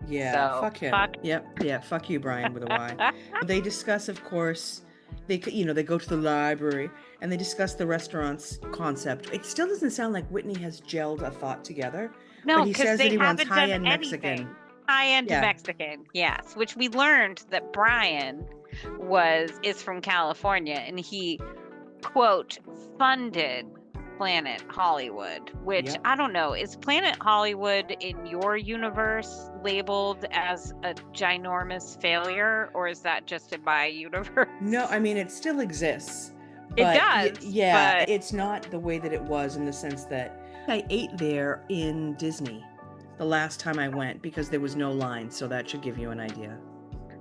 Yeah, so, fuck him. Yep, fuck you, Brian, with a Y. They discuss, of course, they go to the library and they discuss the restaurant's concept. It still doesn't sound like Whitney has gelled a thought together. No, but he because says they that he wants haven't done high-end anything. Mexican. High-end Mexican, yes. Which we learned that Brian is from California, and he, quote, funded Planet Hollywood, which I don't know, is Planet Hollywood in your universe labeled as a ginormous failure, or is that just in my universe? No, I mean, it still exists. It does. Yeah, it's not the way that it was, in the sense that I ate there in Disney the last time I went because there was no line, so that should give you an idea.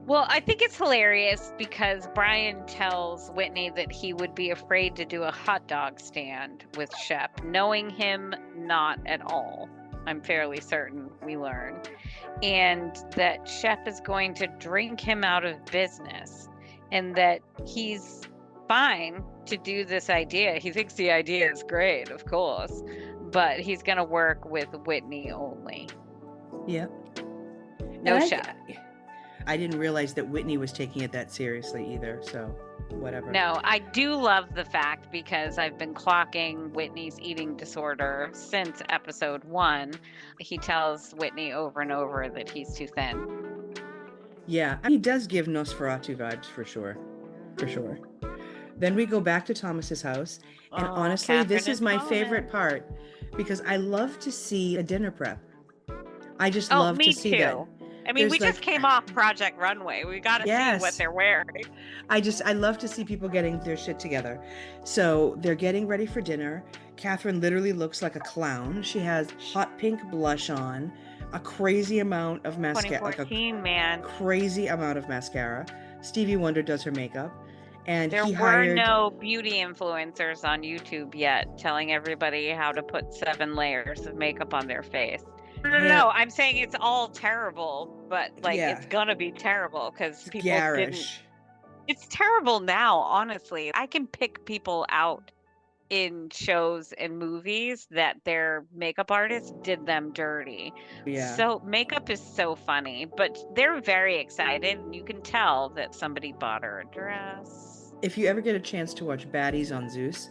Well, I think it's hilarious because Brian tells Whitney that he would be afraid to do a hot dog stand with Shep, knowing him not at all. I'm fairly certain we learn. And that Shep is going to drink him out of business, and that he's fine to do this idea. He thinks the idea is great, of course, but he's going to work with Whitney only. Yeah. No shot. I didn't realize that Whitney was taking it that seriously either, so whatever. No, I do love the fact, because I've been clocking Whitney's eating disorder since episode 1. He tells Whitney over and over that he's too thin. Yeah, he does give Nosferatu vibes for sure. For sure. Then we go back to Thomas's house, and honestly, Kathryn this is and my Thomas. favorite part because I love to see a dinner prep. I just Oh, love me to see that. too. I mean, we just came off Project Runway. We got to see what they're wearing. I love to see people getting their shit together. So they're getting ready for dinner. Kathryn literally looks like a clown. She has hot pink blush on, a crazy amount of mascara. 2014, man. Crazy amount of mascara. Stevie Wonder does her makeup. And there were no beauty influencers on YouTube yet telling everybody how to put 7 layers of makeup on their face. No, I'm saying it's all terrible, but it's gonna be terrible because people didn't. It's terrible now, honestly. I can pick people out in shows and movies that their makeup artist did them dirty. Yeah. So makeup is so funny, but they're very excited, and you can tell that somebody bought her a dress. If you ever get a chance to watch Baddies on Zeus,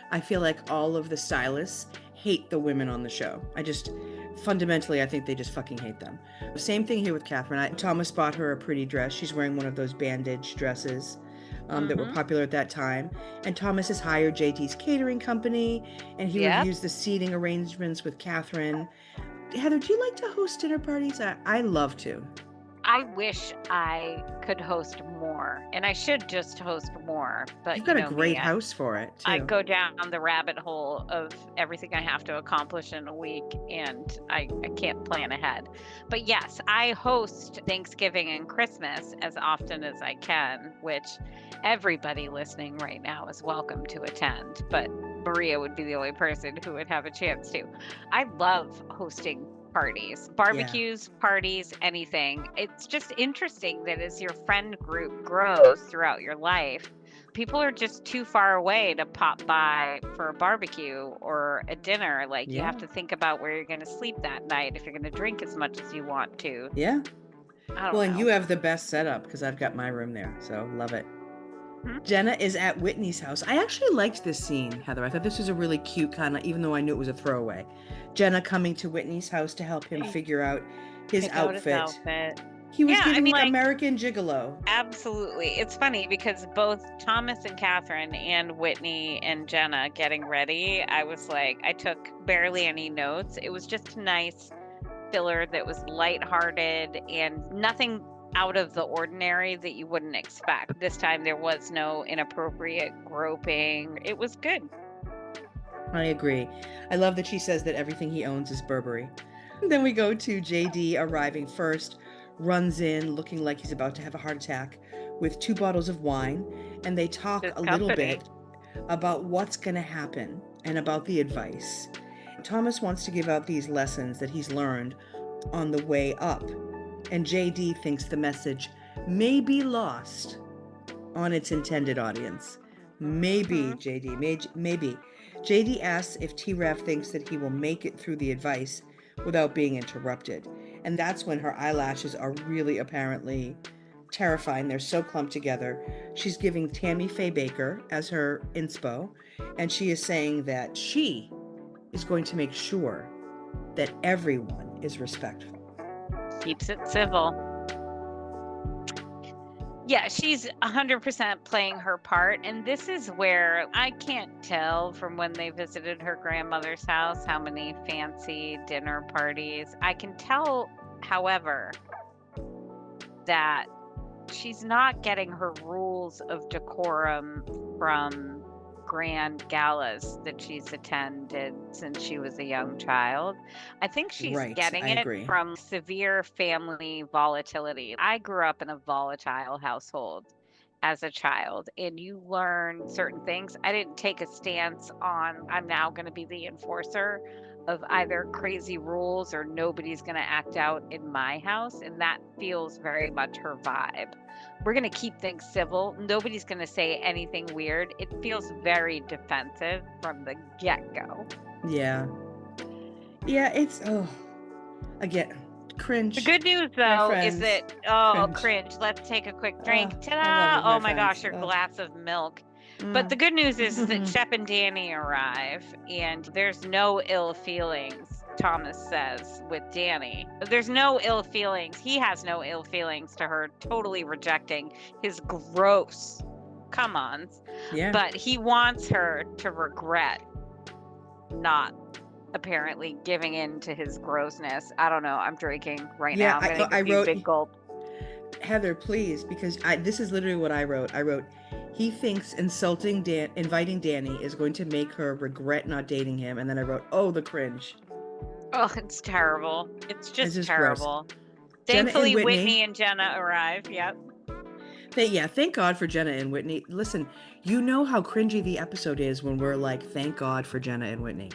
I feel like all of the stylists hate the women on the show. Fundamentally, I think they just fucking hate them. Same thing here with Kathryn. Thomas bought her a pretty dress. She's wearing one of those bandage dresses that were popular at that time. And Thomas has hired JD's catering company, and he reviews the seating arrangements with Kathryn. Heather, do you like to host dinner parties? I love to. I wish I could host more, and I should just host more. But you've got a great house for it, too. I go down the rabbit hole of everything I have to accomplish in a week, and I can't plan ahead. But yes, I host Thanksgiving and Christmas as often as I can, which everybody listening right now is welcome to attend. But Maria would be the only person who would have a chance to. I love hosting parties, barbecues, parties, anything. It's just interesting that as your friend group grows throughout your life, people are just too far away to pop by for a barbecue or a dinner. You have to think about where you're going to sleep that night if you're going to drink as much as you want to. Yeah. I don't know. And you have the best setup because I've got my room there, so love it. Jenna is at Whitney's house. I actually liked this scene, Heather. I thought this was a really cute kind of, even though I knew it was a throwaway. Jenna coming to Whitney's house to help him figure out his outfit. He was giving American Gigolo. Absolutely. It's funny because both Thomas and Kathryn and Whitney and Jenna getting ready, I took barely any notes. It was just a nice filler that was lighthearted and nothing out of the ordinary that you wouldn't expect. This time there was no inappropriate groping. It was good. I agree. I love that she says that everything he owns is Burberry. Then we go to JD arriving first, runs in looking like he's about to have a heart attack with 2 bottles of wine, and they talk a little bit about what's going to happen and about the advice. Thomas wants to give out these lessons that he's learned on the way up, and JD thinks the message may be lost on its intended audience. Maybe, JD, maybe. JD asks if TRAV thinks that he will make it through the advice without being interrupted. And that's when her eyelashes are really apparently terrifying. They're so clumped together. She's giving Tammy Faye Baker as her inspo, and she is saying that she is going to make sure that everyone is respectful. Keeps it civil. Yeah, she's 100% playing her part. And this is where I can't tell from when they visited her grandmother's house how many fancy dinner parties. I can tell, however, that she's not getting her rules of decorum from grand galas that she's attended since she was a young child. I think she's getting it from severe family volatility. I grew up in a volatile household, as a child and you learn certain things. I didn't take a stance on I'm now going to be the enforcer of either crazy rules or nobody's going to act out in my house. And that feels very much her vibe. We're going to keep things civil. Nobody's going to say anything weird. It feels very defensive from the get-go. Yeah. Yeah, it's, again, The cringe. good news, My though, is friends. that, Cringe. cringe. Let's take a quick drink. I love Ta-da! you, Oh my my gosh, friends. your glass of milk. But the Mm. good news is that Shep and Danny arrive, and there's no ill feelings, Thomas says, with Danny. There's no ill feelings. He has no ill feelings to her totally rejecting his gross come-ons. Yeah. But he wants her to regret not apparently giving in to his grossness. I don't know. I'm drinking right Yeah, now. I'm going to I give you a wrote, big gulp. Heather, please, because this is literally what I wrote. I wrote, he thinks inviting Danny is going to make her regret not dating him. And then I wrote, oh, the cringe. Oh, it's terrible. It's just Just gross. terrible. Jenna and Thankfully, Whitney. Whitney and Jenna arrive. Yep. Thank God for Jenna and Whitney. Listen, you know how cringy the episode is when we're like, thank God for Jenna and Whitney.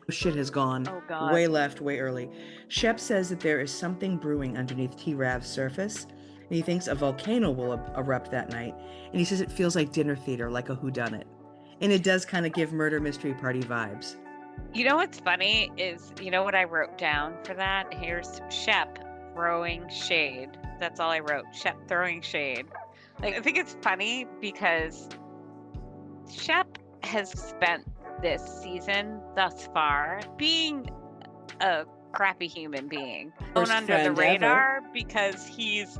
Shit has gone way left, way early. Shep says that there is something brewing underneath TRAV's surface, and he thinks a volcano will erupt that night. And he says it feels like dinner theater, like a whodunit. And it does kind of give murder mystery party vibes. You know what's funny is, you know what I wrote down for that? Here's Shep throwing shade. That's all I wrote. Shep throwing shade. Like, I think it's funny because Shep has spent this season thus far being a crappy human being, thrown under the radar because he's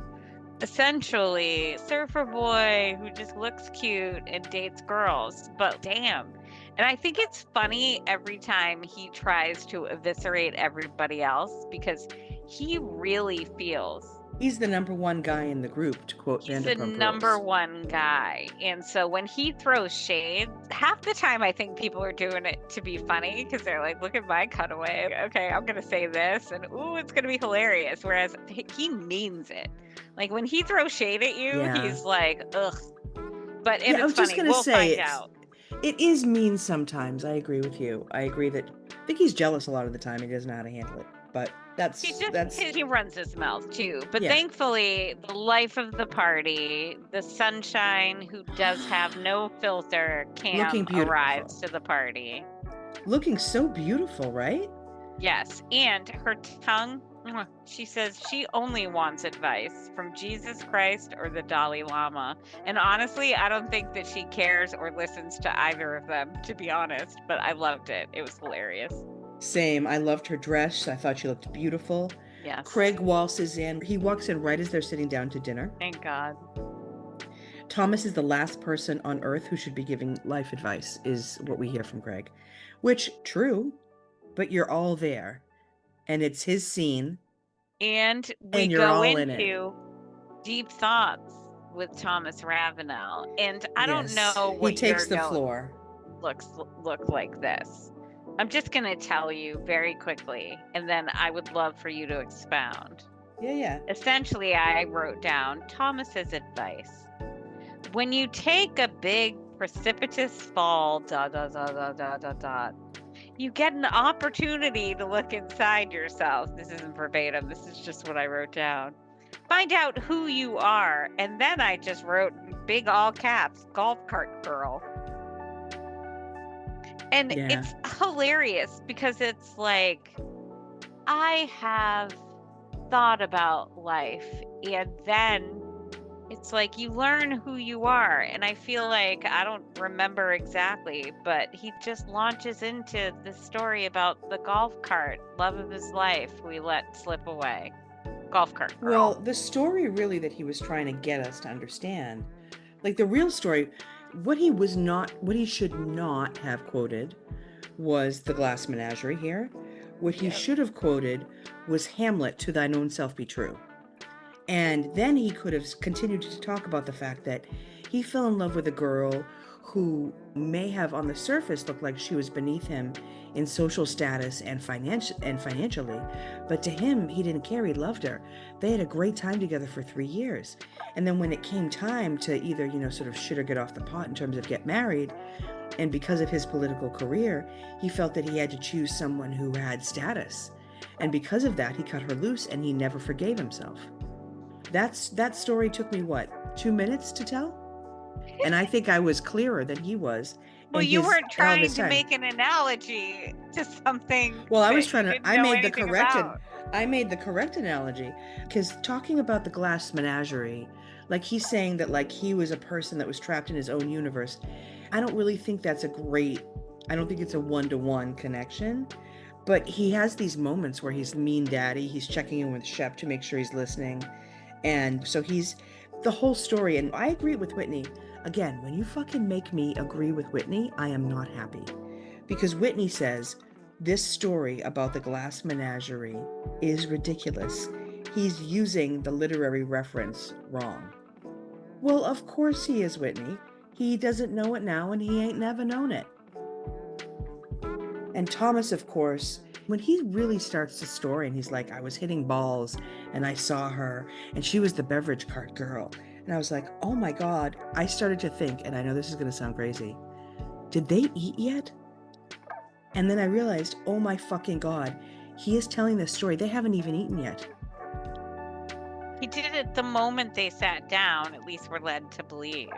essentially surfer boy who just looks cute and dates girls. But damn. And I think it's funny every time he tries to eviscerate everybody else because he really feels he's the number one guy in the group, to quote he's Vanderpump the Rules. number one guy. And so when he throws shade, half the time I think people are doing it to be funny because they're like, look at my cutaway. Okay, I'm going to say this and ooh, it's going to be hilarious. Whereas he means it. Like when he throws shade at you, he's like, ugh. But and it's funny. We'll find out. It is mean sometimes. I agree with you. I agree that I think he's jealous a lot of the time. He doesn't know how to handle it. But he runs his mouth too. But thankfully, the life of the party, the sunshine who does have no filter, Cam arrives to the party. Looking so beautiful, right? Yes, and her tongue, she says she only wants advice from Jesus Christ or the Dalai Lama. And honestly, I don't think that she cares or listens to either of them, to be honest. But I loved it. It was hilarious. Same. I loved her dress. I thought she looked beautiful. Yes. Craig waltzes in. He walks in right as they're sitting down to dinner. Thank God. Thomas is the last person on earth who should be giving life advice, is what we hear from Craig. Which, true, but you're all there. And it's his scene. And we go into deep thoughts with Thomas Ravenel. And I don't know what he takes the floor. Look like this. I'm just going to tell you very quickly, and then I would love for you to expound. Yeah. Essentially, I wrote down Thomas's advice. When you take a big precipitous fall, you get an opportunity to look inside yourself. This isn't verbatim. This is just what I wrote down. Find out who you are. And then I just wrote big all caps, golf cart girl. And it's hilarious because it's like, I have thought about life and then it's like you learn who you are. And I feel like I don't remember exactly, but he just launches into the story about the golf cart, love of his life, we let slip away. Golf cart girl. Well, the story really that he was trying to get us to understand, like the real story, what he should not have quoted was the glass menagerie here. What he should have quoted was Hamlet, to thine own self be true. And then he could have continued to talk about the fact that he fell in love with a girl who may have on the surface looked like she was beneath him in social status and financially, but to him, he didn't care. He loved her. They had a great time together for 3 years. And then when it came time to either, sort of shit or get off the pot in terms of get married, and because of his political career, he felt that he had to choose someone who had status. And because of that, he cut her loose and he never forgave himself. That story took me, what, 2 minutes to tell? And I think I was clearer than he was. Well, in you his, weren't all of trying his to time. make an analogy to something Well, I that was you trying to. didn't know anything about. I made the correct analogy, because talking about the glass menagerie, like he's saying that like he was a person that was trapped in his own universe. I don't really think that's a great. I don't think it's a one-to-one connection. But he has these moments where he's mean daddy. He's checking in with Shep to make sure he's listening, and so he's the whole story. And I agree with Whitney. Again, when you fucking make me agree with Whitney, I am not happy. Because Whitney says this story about the glass menagerie is ridiculous. He's using the literary reference wrong. Well, of course he is, Whitney. He doesn't know it now and he ain't never known it. And Thomas, of course, when he really starts the story and he's like, I was hitting balls and I saw her and she was the beverage cart girl. And I was like, oh my God. I started to think, and I know this is going to sound crazy, did they eat yet? And then I realized, oh my fucking God, he is telling this story. They haven't even eaten yet. He did it the moment they sat down, at least we're led to believe.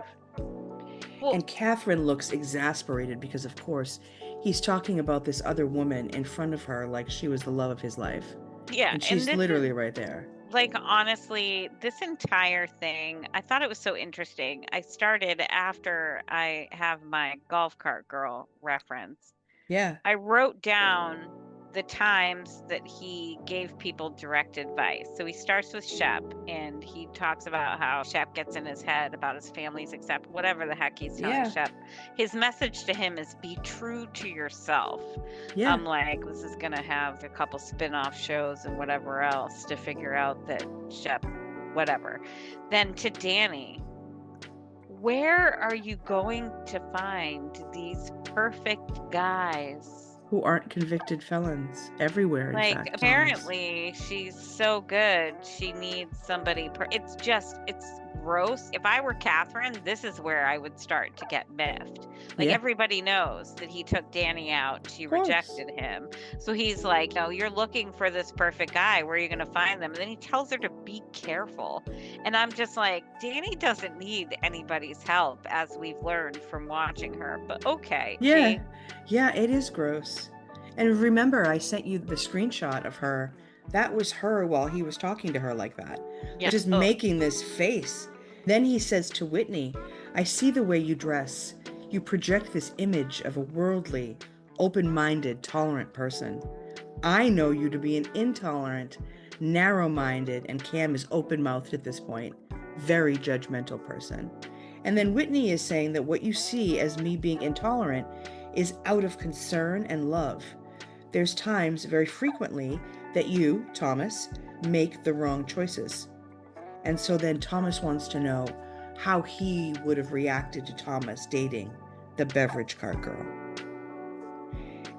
Well, and Kathryn looks exasperated because, of course, he's talking about this other woman in front of her like she was the love of his life. Yeah. And she's literally right there. Like, honestly, this entire thing, I thought it was so interesting. I started after I have my golf cart girl reference. Yeah. I wrote down the times that he gave people direct advice. So he starts with Shep and he talks about how Shep gets in his head about his family's whatever the heck he's telling Shep. His message to him is be true to yourself. Yeah. I'm like, this is going to have a couple spin-off shows and whatever else to figure out that Shep, whatever. Then to Danny, where are you going to find these perfect guys who aren't convicted felons everywhere? Like, in fact, apparently she's so good she needs somebody it's gross. If I were Kathryn, this is where I would start to get miffed. Like, everybody knows that he took Danny out, she rejected him, so he's like, no, you're looking for this perfect guy, where are you going to find them? And then he tells her to be careful, and I'm just like, Danny doesn't need anybody's help, as we've learned from watching her, but okay. Yeah, it is gross. And remember, I sent you the screenshot of her. That was her while he was talking to her like that. Yeah. Just making this face. Then he says to Whitney, I see the way you dress. You project this image of a worldly, open-minded, tolerant person. I know you to be an intolerant, narrow-minded, and Cam is open-mouthed at this point, very judgmental person. And then Whitney is saying that what you see as me being intolerant is out of concern and love. There's times, very frequently, that you, Thomas, make the wrong choices. And so then Thomas wants to know how he would have reacted to Thomas dating the beverage cart girl.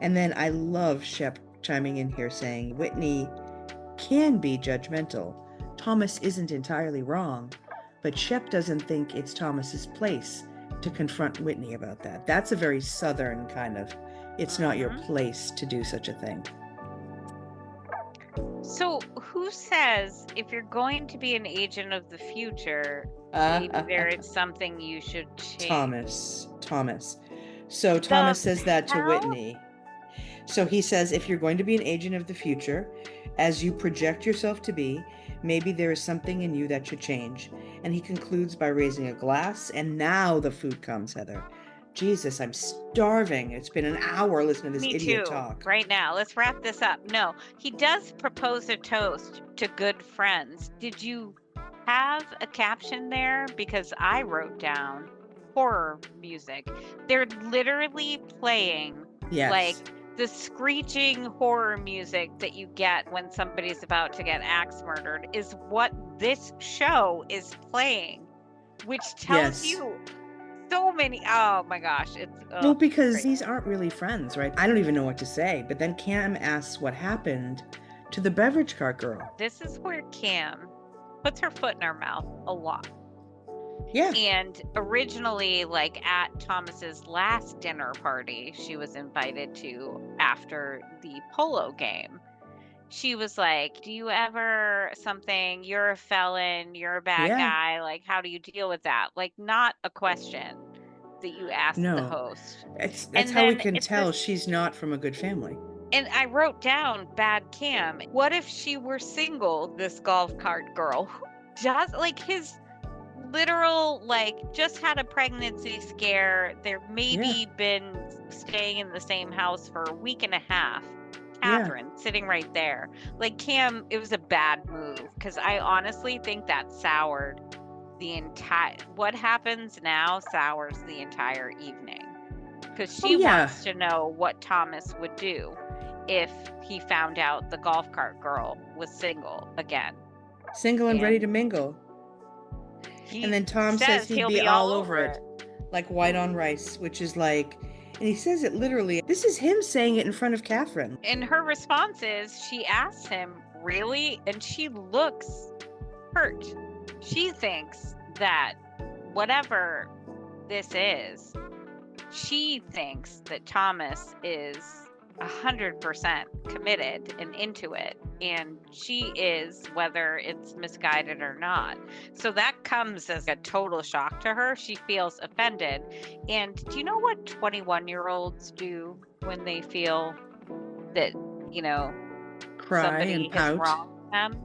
And then I love Shep chiming in here saying, Whitney can be judgmental. Thomas isn't entirely wrong, but Shep doesn't think it's Thomas's place to confront Whitney about that. That's a very Southern kind of, it's not your place to do such a thing. So who says if you're going to be an agent of the future, maybe there is something you should change? Thomas. So Thomas says that to Whitney. So he says, if you're going to be an agent of the future, as you project yourself to be, maybe there is something in you that should change. And he concludes by raising a glass, and now the food comes, Heather. Jesus, I'm starving. It's been an hour listening to this idiot talk. Right now. Let's wrap this up. No, he does propose a toast to good friends. Did you have a caption there? Because I wrote down horror music. They're literally playing like the screeching horror music that you get when somebody's about to get axe murdered is what this show is playing, which tells you so many. Oh my gosh, it's Well, because great. these aren't really friends, right? I don't even know what to say. But then Cam asks what happened to the beverage cart girl. This is where Cam puts her foot in her mouth a lot. Yeah. And originally, like at Thomas's last dinner party she was invited to after the polo game, she was like, do you ever something, you're a felon, you're a bad Yeah. guy, like how do you deal with that? Like not a question that you ask the No. host. That's And how we then can it's tell this, she's not from a good family. and I wrote down bad Cam. What if she were single, this golf cart girl? Who does, like, his literal, like, just had a pregnancy scare. They're maybe been staying in the same house for a week and a half. Yeah. Kathryn sitting right there. Like, Cam, it was a bad move because I honestly think that soured the entire, what happens now sours the entire evening. Because she wants to know what Thomas would do if he found out the golf cart girl was single again. Single and ready to mingle. And then Tom says he'd he'll be all over it, like white on rice, which is like, and he says it literally. This is him saying it in front of Kathryn. And her response is, she asks him, really? And she looks hurt. She thinks that whatever this is, she thinks that Thomas is 100% committed and into it, and she is, whether it's misguided or not. So that comes as a total shock to her. She feels offended. And do you know what 21-year-olds do when they feel that, you know, Cry somebody and pout. has wronged them?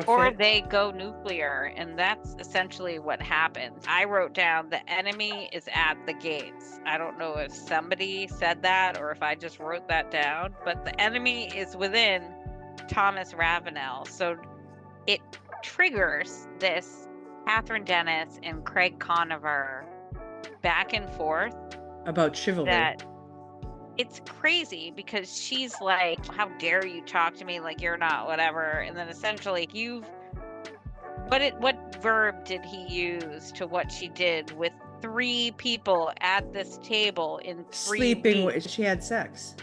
Or they go nuclear, and that's essentially what happens. I wrote down the enemy is at the gates. I don't know if somebody said that or if I just wrote that down, but the enemy is within Thomas Ravenel. So it triggers this Kathryn Dennis and Craig Conover back and forth about chivalry. That it's crazy because she's like, how dare you talk to me like you're not whatever, and then essentially what verb did he use to what she did with 3 people at this table in 3 sleeping weeks? She had sex,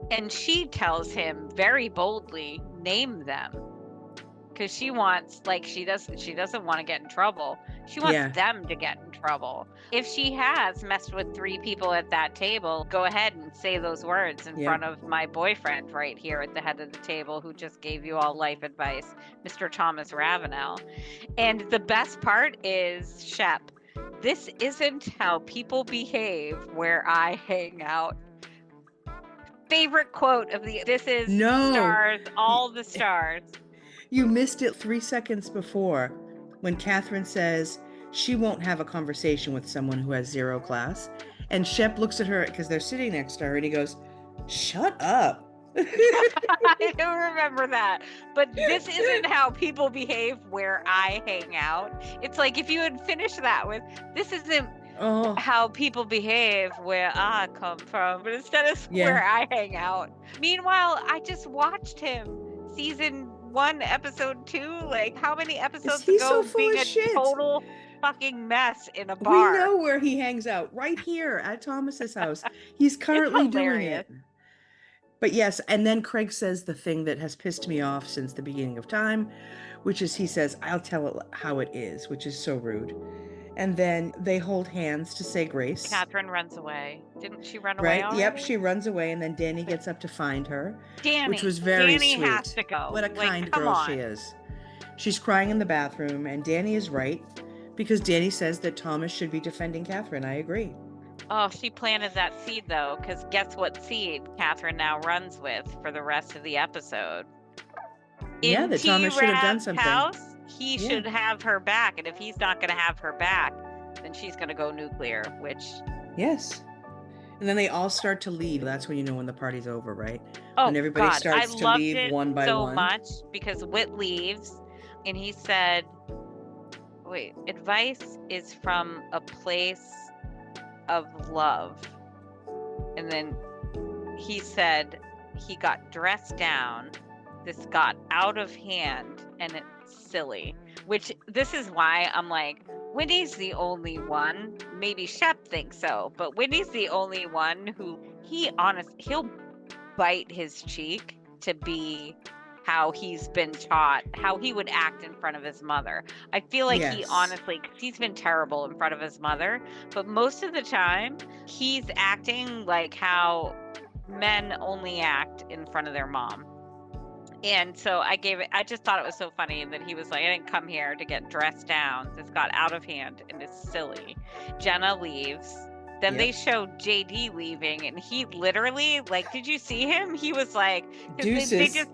and she tells him very boldly, name them, because she wants, like, she doesn't want to get in trouble. She wants them to get in trouble. If she has messed with 3 people at that table, go ahead and say those words in front of my boyfriend right here at the head of the table who just gave you all life advice, Mr. Thomas Ravenel. And the best part is, Shep, this isn't how people behave where I hang out. Favorite quote of this is stars, all the stars. You missed it 3 seconds before when Kathryn says she won't have a conversation with someone who has 0 class. And Shep looks at her because they're sitting next to her and he goes, shut up. I don't remember that. But this isn't how people behave where I hang out. It's like if you had finished that with, this isn't how people behave where I come from, but instead of where I hang out. Meanwhile, I just watched him season 1, episode 2. Like, how many episodes ago, so being a shit. total fucking mess in a bar. We know where he hangs out, right here at Thomas's house. He's currently doing it. But yes, and then Craig says the thing that has pissed me off since the beginning of time, which is he says, I'll tell it how it is, which is so rude. And then they hold hands to say grace. Kathryn runs away. Didn't she run away already? Yep, she runs away, and then Danny gets up to find her. Danny, which was very Danny sweet. has to go. What a kind girl she is. She's crying in the bathroom, and Danny is right, because Danny says that Thomas should be defending Kathryn. I agree. Oh, she planted that seed, though, because guess what seed Kathryn now runs with for the rest of the episode? That Thomas should have done something. House, he should have her back, and if he's not going to have her back, then she's going to go nuclear, which... Yes. And then they all start to leave. That's when you know when the party's over, right? Oh, when everybody starts to leave one by one. so much, because Whit leaves, and he said, wait, advice is from a place of love. And then he said he got dressed down. This got out of hand, and it's silly. which this is why I'm like, Whitney's the only one. Maybe Shep thinks so, but Whitney's the only one who he'll bite his cheek to be how he's been taught, how he would act in front of his mother. I feel like he Yes. honestly, 'cause he's been terrible in front of his mother, but most of the time he's acting like how men only act in front of their mom. And so I just thought it was so funny that he was like, I didn't come here to get dressed down. This got out of hand and is silly. Jenna leaves. Then they show JD leaving, and he literally, like, did you see him? He was like, 'cause Deuces.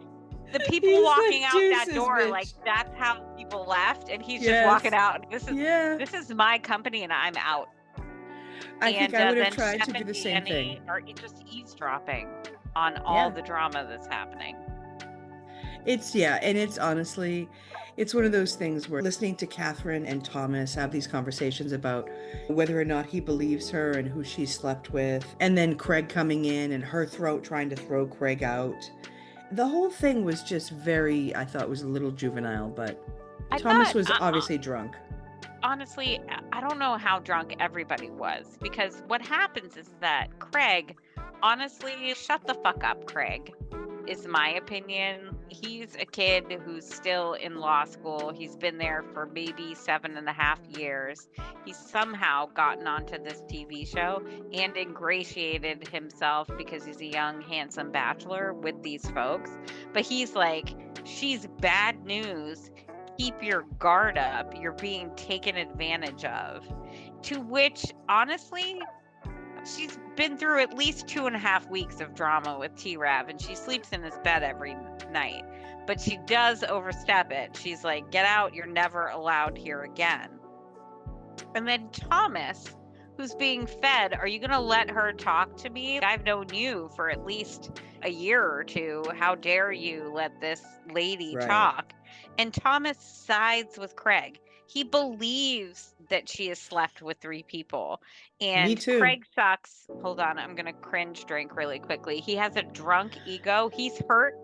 the people He's walking like, out that "Deuces, door, bitch." like, that's how people left, and he's just Yes. walking out. Yeah. This is my company, and I'm out. I think I would have then tried Shep to do and the same Danny thing. are just eavesdropping on all the drama that's happening. And it's honestly, it's one of those things where listening to Kathryn and Thomas have these conversations about whether or not he believes her and who she slept with, and then Craig coming in and her trying to throw Craig out. The whole thing was just very, I thought was a little juvenile, but Thomas was obviously drunk. Honestly, I don't know how drunk everybody was, because what happens is that Craig, honestly, shut the fuck up, Craig, is my opinion. He's a kid who's still in law school. He's been there for maybe 7.5 years. He's somehow gotten onto this TV show and ingratiated himself because he's a young, handsome bachelor with these folks. But he's like, she's bad news. Keep your guard up. You're being taken advantage of. To which, honestly, she's been through at least 2.5 weeks of drama with TRAV, and she sleeps in his bed every night. But she does overstep it. She's like, get out. You're never allowed here again. And then Thomas, who's being fed, are you going to let her talk to me? I've known you for at least a year or two. How dare you let this lady talk? And Thomas sides with Craig. He believes that she has slept with 3 people. And Me too. Craig sucks. Hold on, I'm going to cringe drink really quickly. He has a drunk ego. He's hurt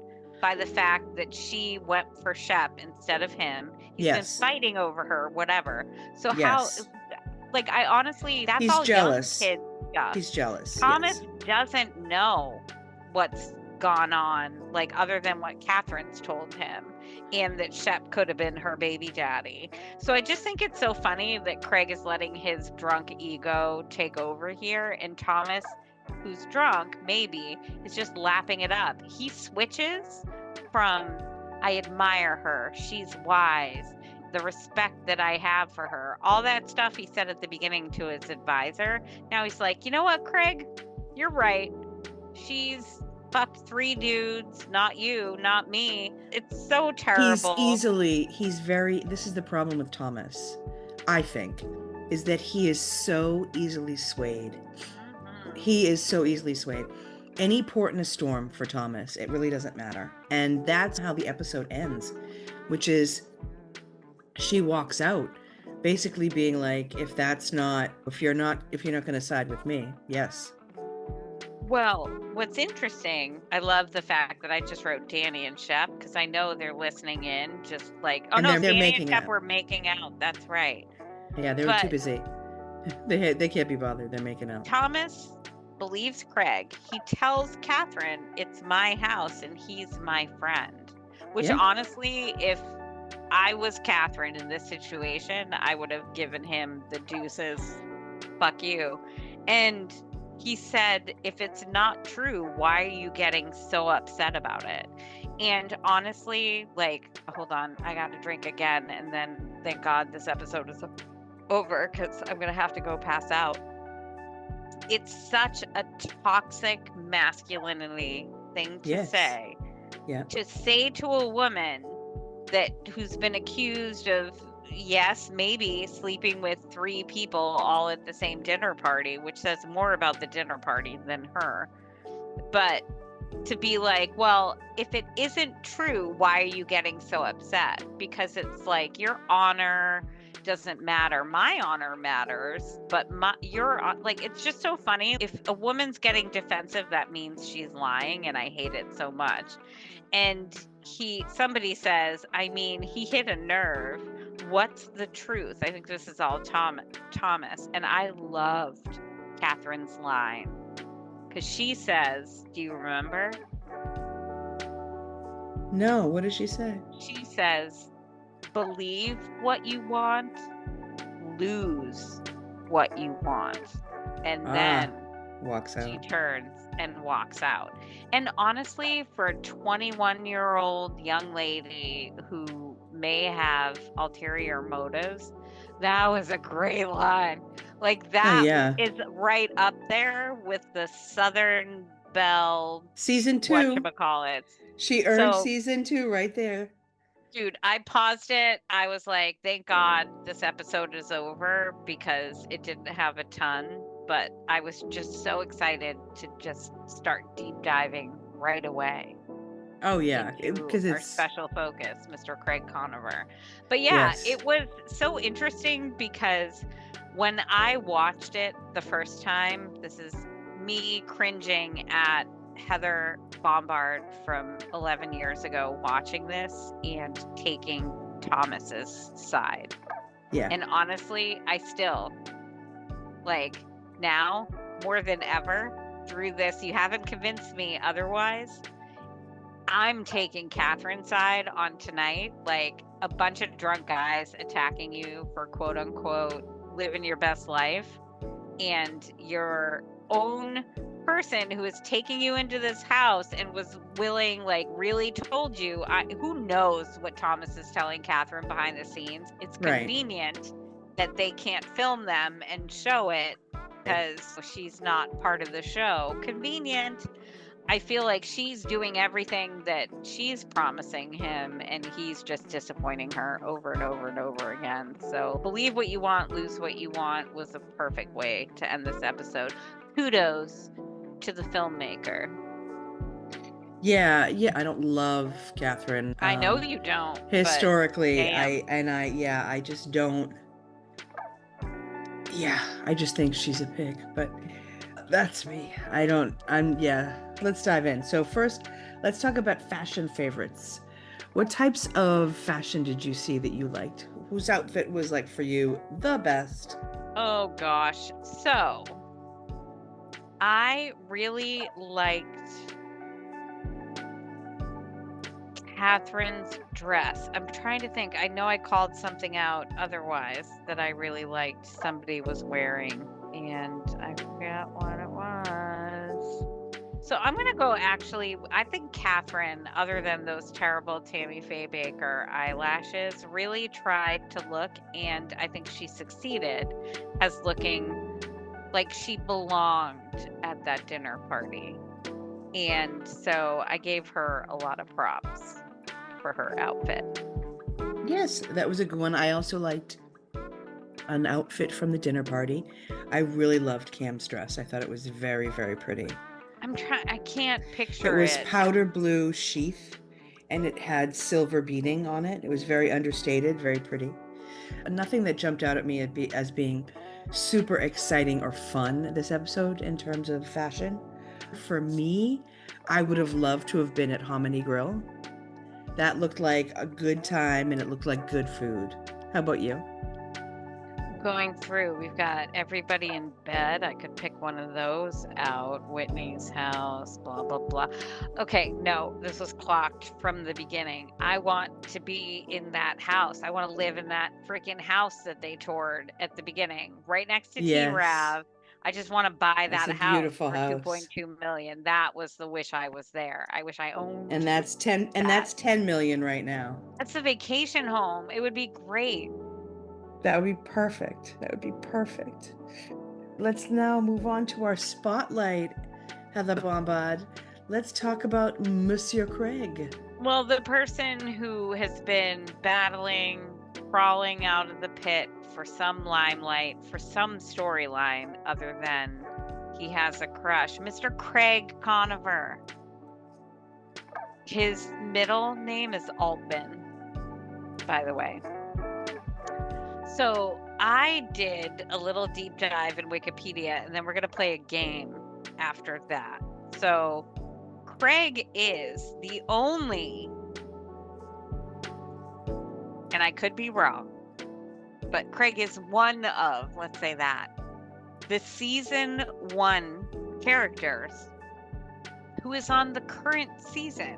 by the fact that she went for Shep instead of him. He's been fighting over her, whatever. So how, like, I honestly, that's He's all jealous. young kid stuff. He's jealous. Thomas doesn't know what's gone on, like, other than what Kathryn's told him, and that Shep could have been her baby daddy. So I just think it's so funny that Craig is letting his drunk ego take over here, and Thomas, who's drunk, maybe, is just lapping it up. He switches from, I admire her, she's wise, the respect that I have for her, all that stuff he said at the beginning to his advisor. Now he's like, you know what, Craig? You're right. She's fucked 3 dudes, not you, not me. It's so terrible. This is the problem with Thomas, I think, is that he is so easily swayed. Mm-hmm. He is so easily swayed. Any port in a storm for Thomas, it really doesn't matter. And that's how the episode ends, which is she walks out basically being like, if you're not going to side with me, yes. Well, what's interesting, I love the fact that I just wrote Danny and Shep, because I know they're listening in, just like, oh, no, Danny and Shep were making out. That's right. Yeah, they were too busy. They can't be bothered. They're making out. Thomas believes Craig. He tells Kathryn, it's my house and he's my friend. Which honestly, if I was Kathryn in this situation, I would have given him the deuces. Fuck you. And he said, if it's not true, why are you getting so upset about it? And honestly, like, hold on, I got to drink again. And then thank God this episode is over, because I'm going to have to go pass out. It's such a toxic masculinity thing to say. Yeah. To say to a woman who's been accused of, yes, maybe sleeping with 3 people all at the same dinner party, which says more about the dinner party than her. But to be like, well, if it isn't true, why are you getting so upset? Because it's like, your honor doesn't matter. My honor matters, but it's just so funny. If a woman's getting defensive, that means she's lying, and I hate it so much. And somebody says, I mean, he hit a nerve. what's the truth? I think this is all Thomas. And I loved Kathryn's line because she says, do you remember? No, what did she say? She says, believe what you want, lose what you want. And then walks she out. turns and walks out. And honestly, for a 21-year-old young lady who may have ulterior motives, that was a great line. Like, that yeah. is right up there with the Southern Belle Season 2. whatchamacallit. She earned So, season 2 right there. dude, I paused it. I was like, thank God this episode is over because it didn't have a ton, but I was just so excited to just start deep diving right away. Oh yeah, Into because our it's special focus, Mr. Craig Conover. But yeah, yes. it was so interesting because when I watched it the first time, this is me cringing at Heather Bombard from 11 years ago watching this and taking Thomas's side. Yeah. And honestly, I still, like, now more than ever through this, you haven't convinced me otherwise. I'm taking Kathryn's side on tonight. Like, a bunch of drunk guys attacking you for quote unquote living your best life, and your own person who is taking you into this house and was willing, like, really told you, who knows what Thomas is telling Kathryn behind the scenes. It's convenient that they can't film them and show it because she's not part of the show. Convenient. I feel like she's doing everything that she's promising him, and he's just disappointing her over and over and over again. So, believe what you want, lose what you want was a perfect way to end this episode. Kudos to the filmmaker. Yeah, I don't love Kathryn. I know you don't. Historically, I just don't. Yeah, I just think she's a pig, but that's me. Let's dive in. So first, let's talk about fashion favorites. What types of fashion did you see that you liked? Whose outfit was, like, for you the best? Oh gosh. So, I really liked Kathryn's dress. I'm trying to think. I know I called something out otherwise that I really liked somebody was wearing, and I forgot what it was. So I'm going to go, actually, I think Kathryn, other than those terrible Tammy Faye Baker eyelashes, really tried to look, and I think she succeeded as looking like she belonged at that dinner party. And so I gave her a lot of props for her outfit. Yes, that was a good one. I also liked an outfit from the dinner party. I really loved Cam's dress. I thought it was very, very pretty. I can't picture it. Was it. powder blue sheath, and it had silver beading on it. It was very understated, very pretty. Nothing that jumped out at me as being super exciting or fun this episode in terms of fashion. For me, I would have loved to have been at Hominy Grill. That looked like a good time, and it looked like good food. How about you? Going through, we've got everybody in bed. I could pick one of those out. Whitney's house, blah, blah, blah. Okay, no, this was clocked from the beginning. I want to be in that house. I want to live in that freaking house that they toured at the beginning, right next to TRAV. I just want to buy that house for $2.2 million. That was the wish I was there. I wish I owned. And that's 10 million right now. That's a vacation home. It would be great. That would be perfect. Let's now move on to our spotlight, Heather Bombard. Let's talk about Monsieur Craig. Well, the person who has been battling, crawling out of the pit for some limelight, for some storyline other than he has a crush, Mr. Craig Conover. His middle name is Altman, by the way. So I did a little deep dive in Wikipedia, and then we're going to play a game after that. So Craig is the only, and I could be wrong, but Craig is one of, let's say that, the season 1 characters who is on the current season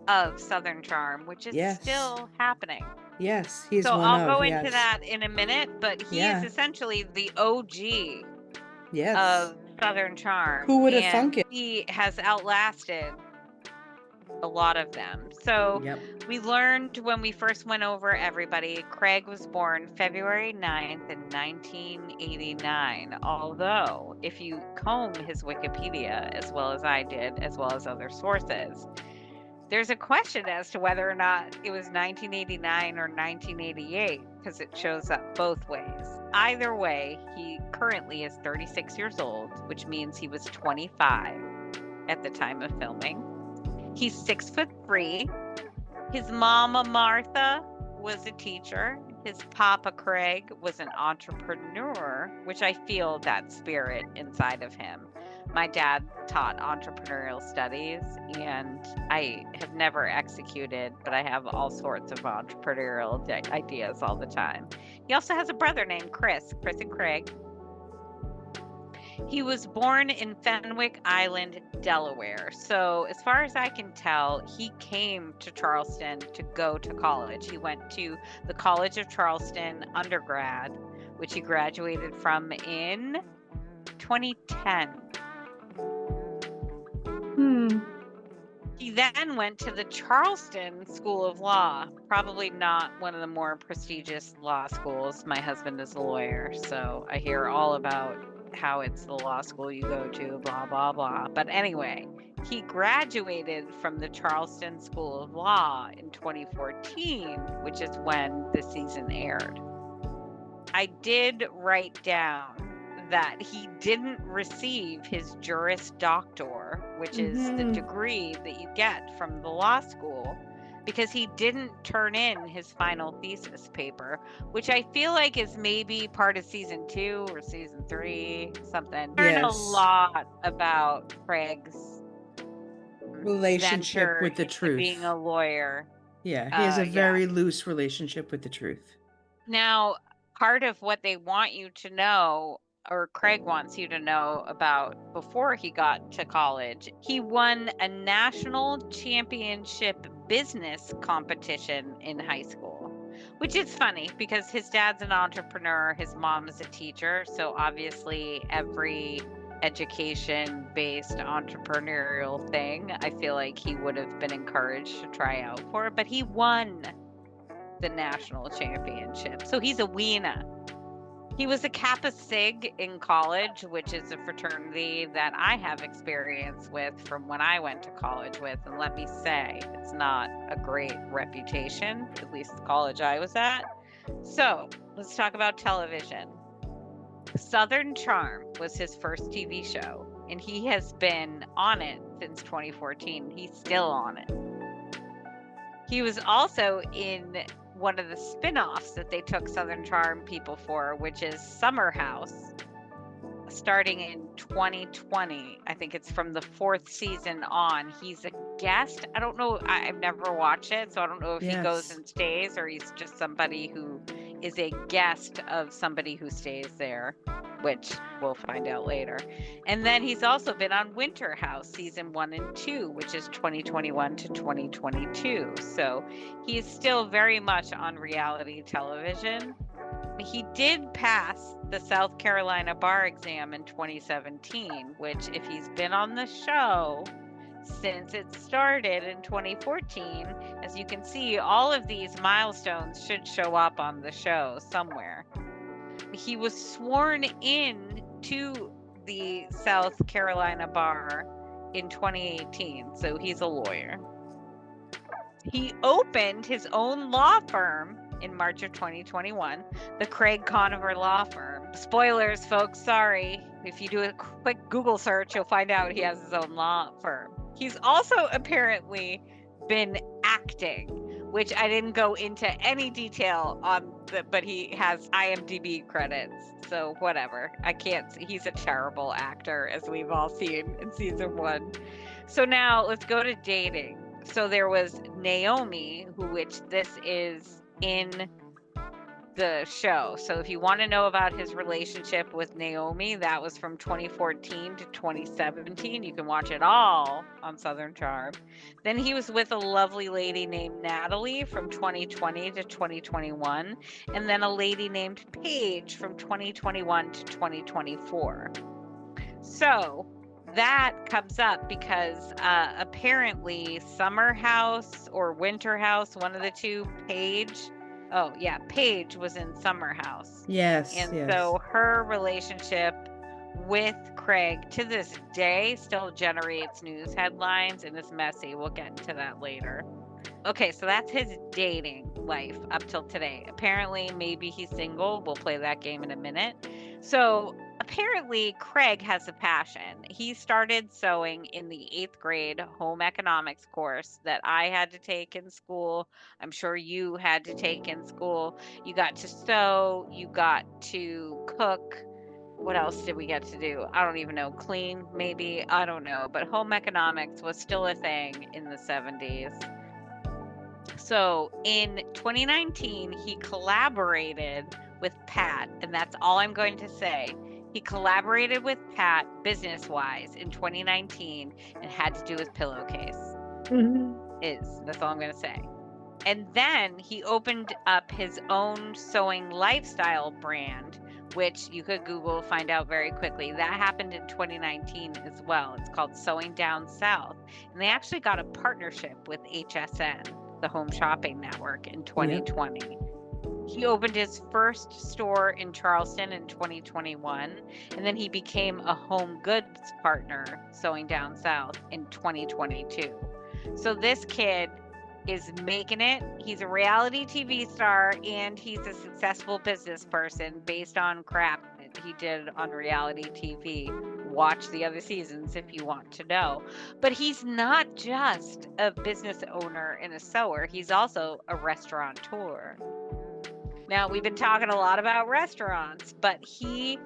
of Southern Charm, which is Yes. still happening. Yes, he's So one I'll of, go yes. into that in a minute, but he is Yeah. essentially the OG Yes. of Southern Charm. Who would have and thunk it? He has outlasted a lot of them. So Yep. we learned when we first went over everybody, Craig was born February 9th in 1989. Although, if you comb his Wikipedia, as well as I did, as well as other sources, there's a question as to whether or not it was 1989 or 1988, because it shows up both ways. Either way, he currently is 36 years old, which means he was 25 at the time of filming. He's 6'3". His mama Martha was a teacher. His papa Craig was an entrepreneur, which I feel that spirit inside of him. My dad taught entrepreneurial studies, and I have never executed, but I have all sorts of entrepreneurial ideas all the time. He also has a brother named Chris and Craig. He was born in Fenwick Island, Delaware. So as far as I can tell, he came to Charleston to go to college. He went to the College of Charleston undergrad, which he graduated from in 2010. He then went to the Charleston School of Law, probably not one of the more prestigious law schools. My husband is a lawyer, so I hear all about how it's the law school you go to, blah, blah, blah. But anyway, he graduated from the Charleston School of Law in 2014, which is when the season aired. I did write down that he didn't receive his Juris Doctor, which is the degree that you get from the law school, because he didn't turn in his final thesis paper, which I feel like is maybe part of season 2 or season 3, something. Learn a lot about Craig's relationship with the truth. Being a lawyer. Yeah, he has a very loose relationship with the truth. Now, part of what they want you to know, or Craig wants you to know about before he got to college, he won a national championship business competition in high school, which is funny because his dad's an entrepreneur, his mom is a teacher, so obviously every education-based entrepreneurial thing, I feel like he would have been encouraged to try out for, but he won the national championship, so he's a wiener. He was a Kappa Sig in college, which is a fraternity that I have experience with from when I went to college with. And let me say, it's not a great reputation, at least the college I was at. So let's talk about television. Southern Charm was his first TV show, and he has been on it since 2014. He's still on it. He was also in one of the spin-offs that they took Southern Charm people for, which is Summer House, starting in 2020. I think it's from the 4th season on. He's a guest. I don't know. I've never watched it, so I don't know if he goes and stays or he's just somebody who is a guest of somebody who stays there, which we'll find out later. And then he's also been on Winter House season 1 and 2, which is 2021 to 2022. So he's still very much on reality television. He did pass the South Carolina bar exam in 2017, which if he's been on the show since it started in 2014, as you can see, all of these milestones should show up on the show somewhere. He was sworn in to the South Carolina bar in 2018, so he's a lawyer. He opened his own law firm in March of 2021, the Craig Conover Law Firm. Spoilers, folks, sorry. If you do a quick Google search, you'll find out he has his own law firm. He's also apparently been acting, which I didn't go into any detail on, but he has IMDb credits, so whatever. I can't. He's a terrible actor, as we've all seen in season 1. So now let's go to dating. So there was Naomi, which this is in the show. So if you want to know about his relationship with Naomi, that was from 2014 to 2017. You can watch it all on Southern Charm. Then he was with a lovely lady named Natalie from 2020 to 2021, and then a lady named Paige from 2021 to 2024. So that comes up because apparently Summer House or Winter House, one of the two, Paige was in Summer House. Yes. And yes. so her relationship with Craig to this day still generates news headlines and is messy. We'll get into that later. Okay, so that's his dating life up till today. Apparently, maybe he's single. We'll play that game in a minute. So apparently, Craig has a passion. He started sewing in the 8th grade home economics course that I had to take in school. I'm sure you had to take in school. You got to sew, you got to cook. What else did we get to do? I don't even know. Clean, maybe. I don't know. But home economics was still a thing in the 70s. So in 2019, he collaborated with Pat, and that's all I'm going to say. He collaborated with Pat business-wise in 2019 and had to do with pillowcase. That's all I'm going to say. And then he opened up his own sewing lifestyle brand, which you could Google, find out very quickly. That happened in 2019 as well. It's called Sewing Down South. And they actually got a partnership with HSN, the Home Shopping Network, in 2020. Yep. He opened his first store in Charleston in 2021, and then he became a home goods partner, Sewing Down South, in 2022. So this kid is making it. He's a reality TV star, and he's a successful business person based on crap that he did on reality TV. Watch the other seasons if you want to know. But he's not just a business owner and a sewer. He's also a restaurateur. Now, we've been talking a lot about restaurants, but he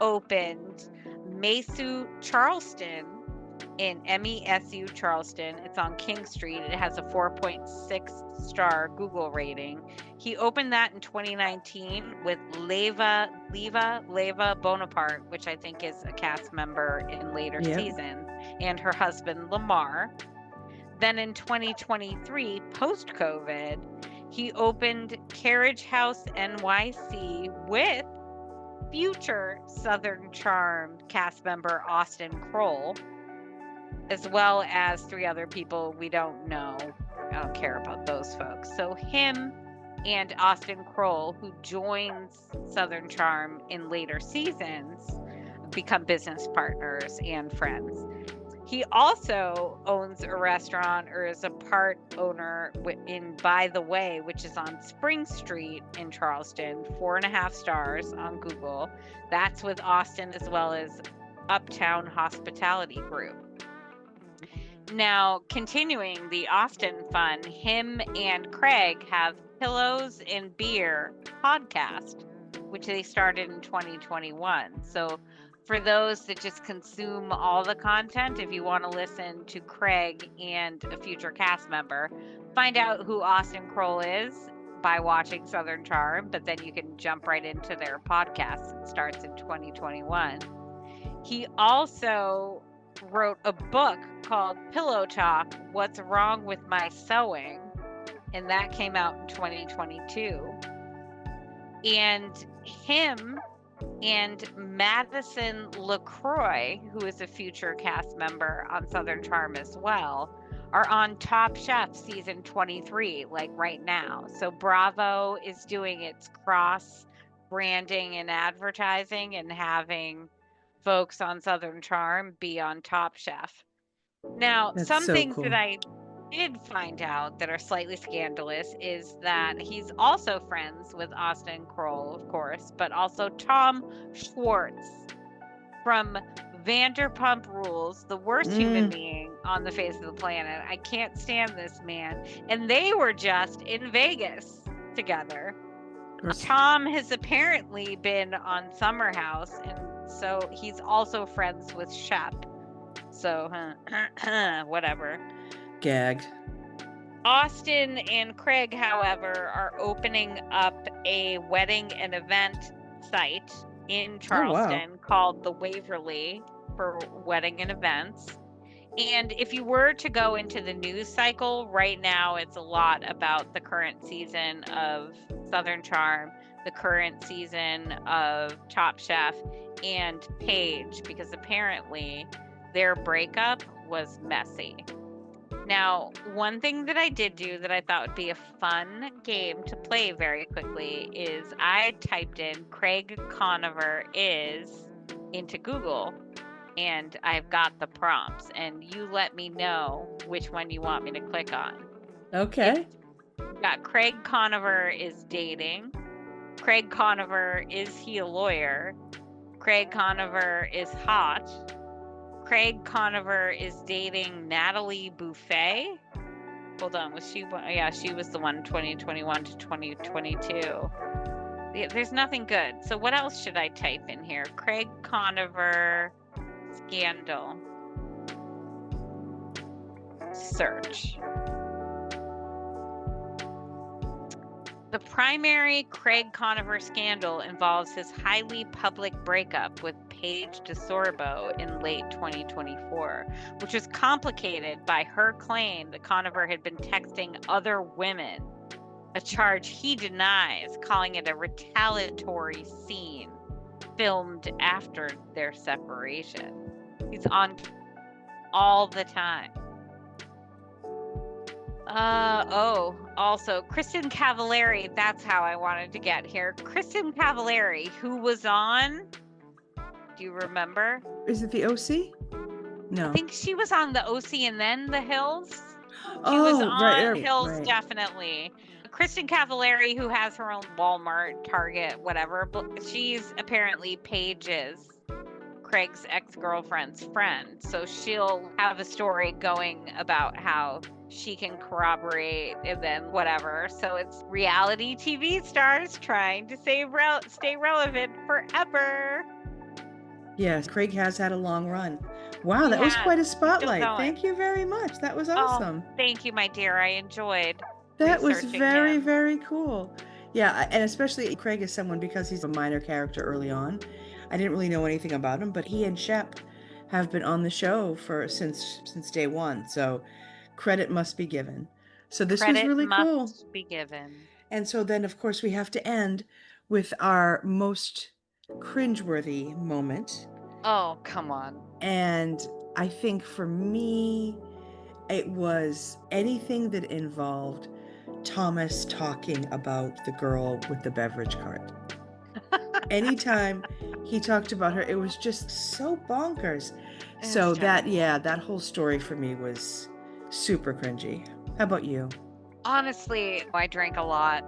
opened Mesu Charleston in MESU Charleston. It's on King Street. It has a 4.6 star Google rating. He opened that in 2019 with Leva Bonaparte, which I think is a cast member in later seasons, and her husband Lamar. Then in 2023, post-COVID, he opened Carriage House NYC with future Southern Charm cast member Austin Kroll, as well as 3 other people we don't know. I don't care about those folks. So him and Austin Kroll, who joins Southern Charm in later seasons, become business partners and friends. He also owns a restaurant, or is a part owner in By the Way, which is on Spring Street in Charleston, 4.5 stars on Google. That's with Austin as well as Uptown Hospitality Group. Now, continuing the Austin fun, him and Craig have Pillows and Beer podcast, which they started in 2021. So for those that just consume all the content, if you want to listen to Craig and a future cast member, find out who Austin Kroll is by watching Southern Charm, but then you can jump right into their podcast. It starts in 2021. He also wrote a book called Pillow Talk, What's Wrong with My Sewing, and that came out in 2022. And him and Madison LaCroix, who is a future cast member on Southern Charm as well, are on Top Chef season 23, like right now. So Bravo is doing its cross branding and advertising and having folks on Southern Charm be on Top Chef. Now, That's some so things cool. that I did find out that are slightly scandalous is that he's also friends with Austin Kroll, of course, but also Tom Schwartz from Vanderpump Rules, the worst human being on the face of the planet. I can't stand this man. And they were just in Vegas together. Tom has apparently been on Summer House, and so he's also friends with Shep. So, whatever. Gagged. Austin and Craig, however, are opening up a wedding and event site in Oh, wow. Charleston called the Waverly for wedding and events. And if you were to go into the news cycle right now, it's a lot about the current season of Southern Charm, the current season of Top Chef, and Paige, because apparently their breakup was messy. Now, one thing that I did do that I thought would be a fun game to play very quickly is I typed in Craig Conover is into Google, and I've got the prompts, and you let me know which one you want me to click on. Okay. It's got Craig Conover is dating, Craig Conover is he a lawyer, Craig Conover is hot, Craig Conover is dating Natalie Buffet. Hold on, was she one? Yeah, she was the one 2021 to 2022. Yeah, there's nothing good. So what else should I type in here? Craig Conover scandal. Search. The primary Craig Conover scandal involves his highly public breakup with Paige DeSorbo in late 2024, which was complicated by her claim that Conover had been texting other women, a charge he denies, calling it a retaliatory scene filmed after their separation. He's on all the time. Also, Kristen Cavallari, that's how I wanted to get here. Kristen Cavallari, who was on, do you remember? Is it the OC? No. I think she was on the OC and then The Hills. She Oh, was on right, Hills, right. definitely. Kristen Cavallari, who has her own Walmart, Target, whatever, but she's apparently Paige's, Craig's ex-girlfriend's friend. So she'll have a story going about how she can corroborate and then whatever. So it's reality TV stars trying to stay relevant forever. Yes, Craig has had a long run. Wow, that was quite a spotlight. Thank you very much. That was awesome. Oh, thank you, my dear. I enjoyed that was very, him. very cool. Yeah, and especially Craig is someone, because he's a minor character early on. I didn't really know anything about him, but he and Shep have been on the show since day one. So credit must be given. So this was really cool. Credit must be given. And so then, of course, we have to end with our most cringeworthy moment. Oh, come on. And I think for me, it was anything that involved Thomas talking about the girl with the beverage cart. Anytime he talked about her, it was just so bonkers. So that whole story for me was super cringy. How about you? Honestly, I drank a lot.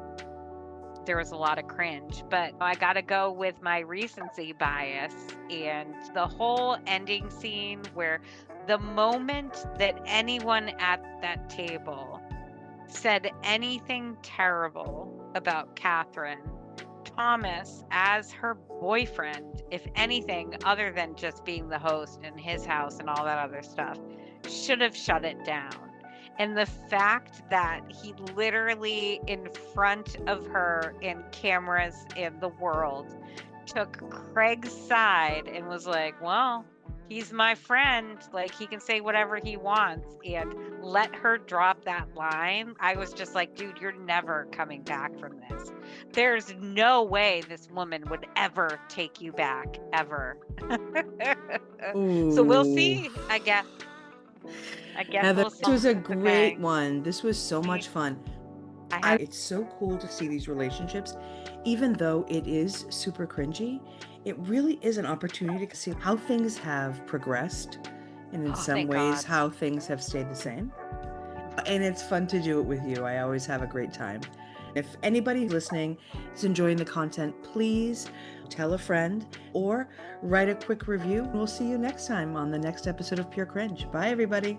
There was a lot of cringe, but I gotta go with my recency bias and the whole ending scene where the moment that anyone at that table said anything terrible about Kathryn, Thomas, as her boyfriend, if anything other than just being the host in his house and all that other stuff, should have shut it down. And the fact that he literally, in front of her and cameras in the world, took Craig's side and was like, well, he's my friend. Like, he can say whatever he wants, and let her drop that line. I was just like, dude, you're never coming back from this. There's no way this woman would ever take you back, ever. So we'll see, I guess. Heather, this was a great one. This was so much fun. It's so cool to see these relationships, even though it is super cringy. It really is an opportunity to see how things have progressed, and in some ways how things have stayed the same. And it's fun to do it with you. I always have a great time. If anybody listening is enjoying the content, please tell a friend or write a quick review. We'll see you next time on the next episode of Pure Cringe. Bye, everybody.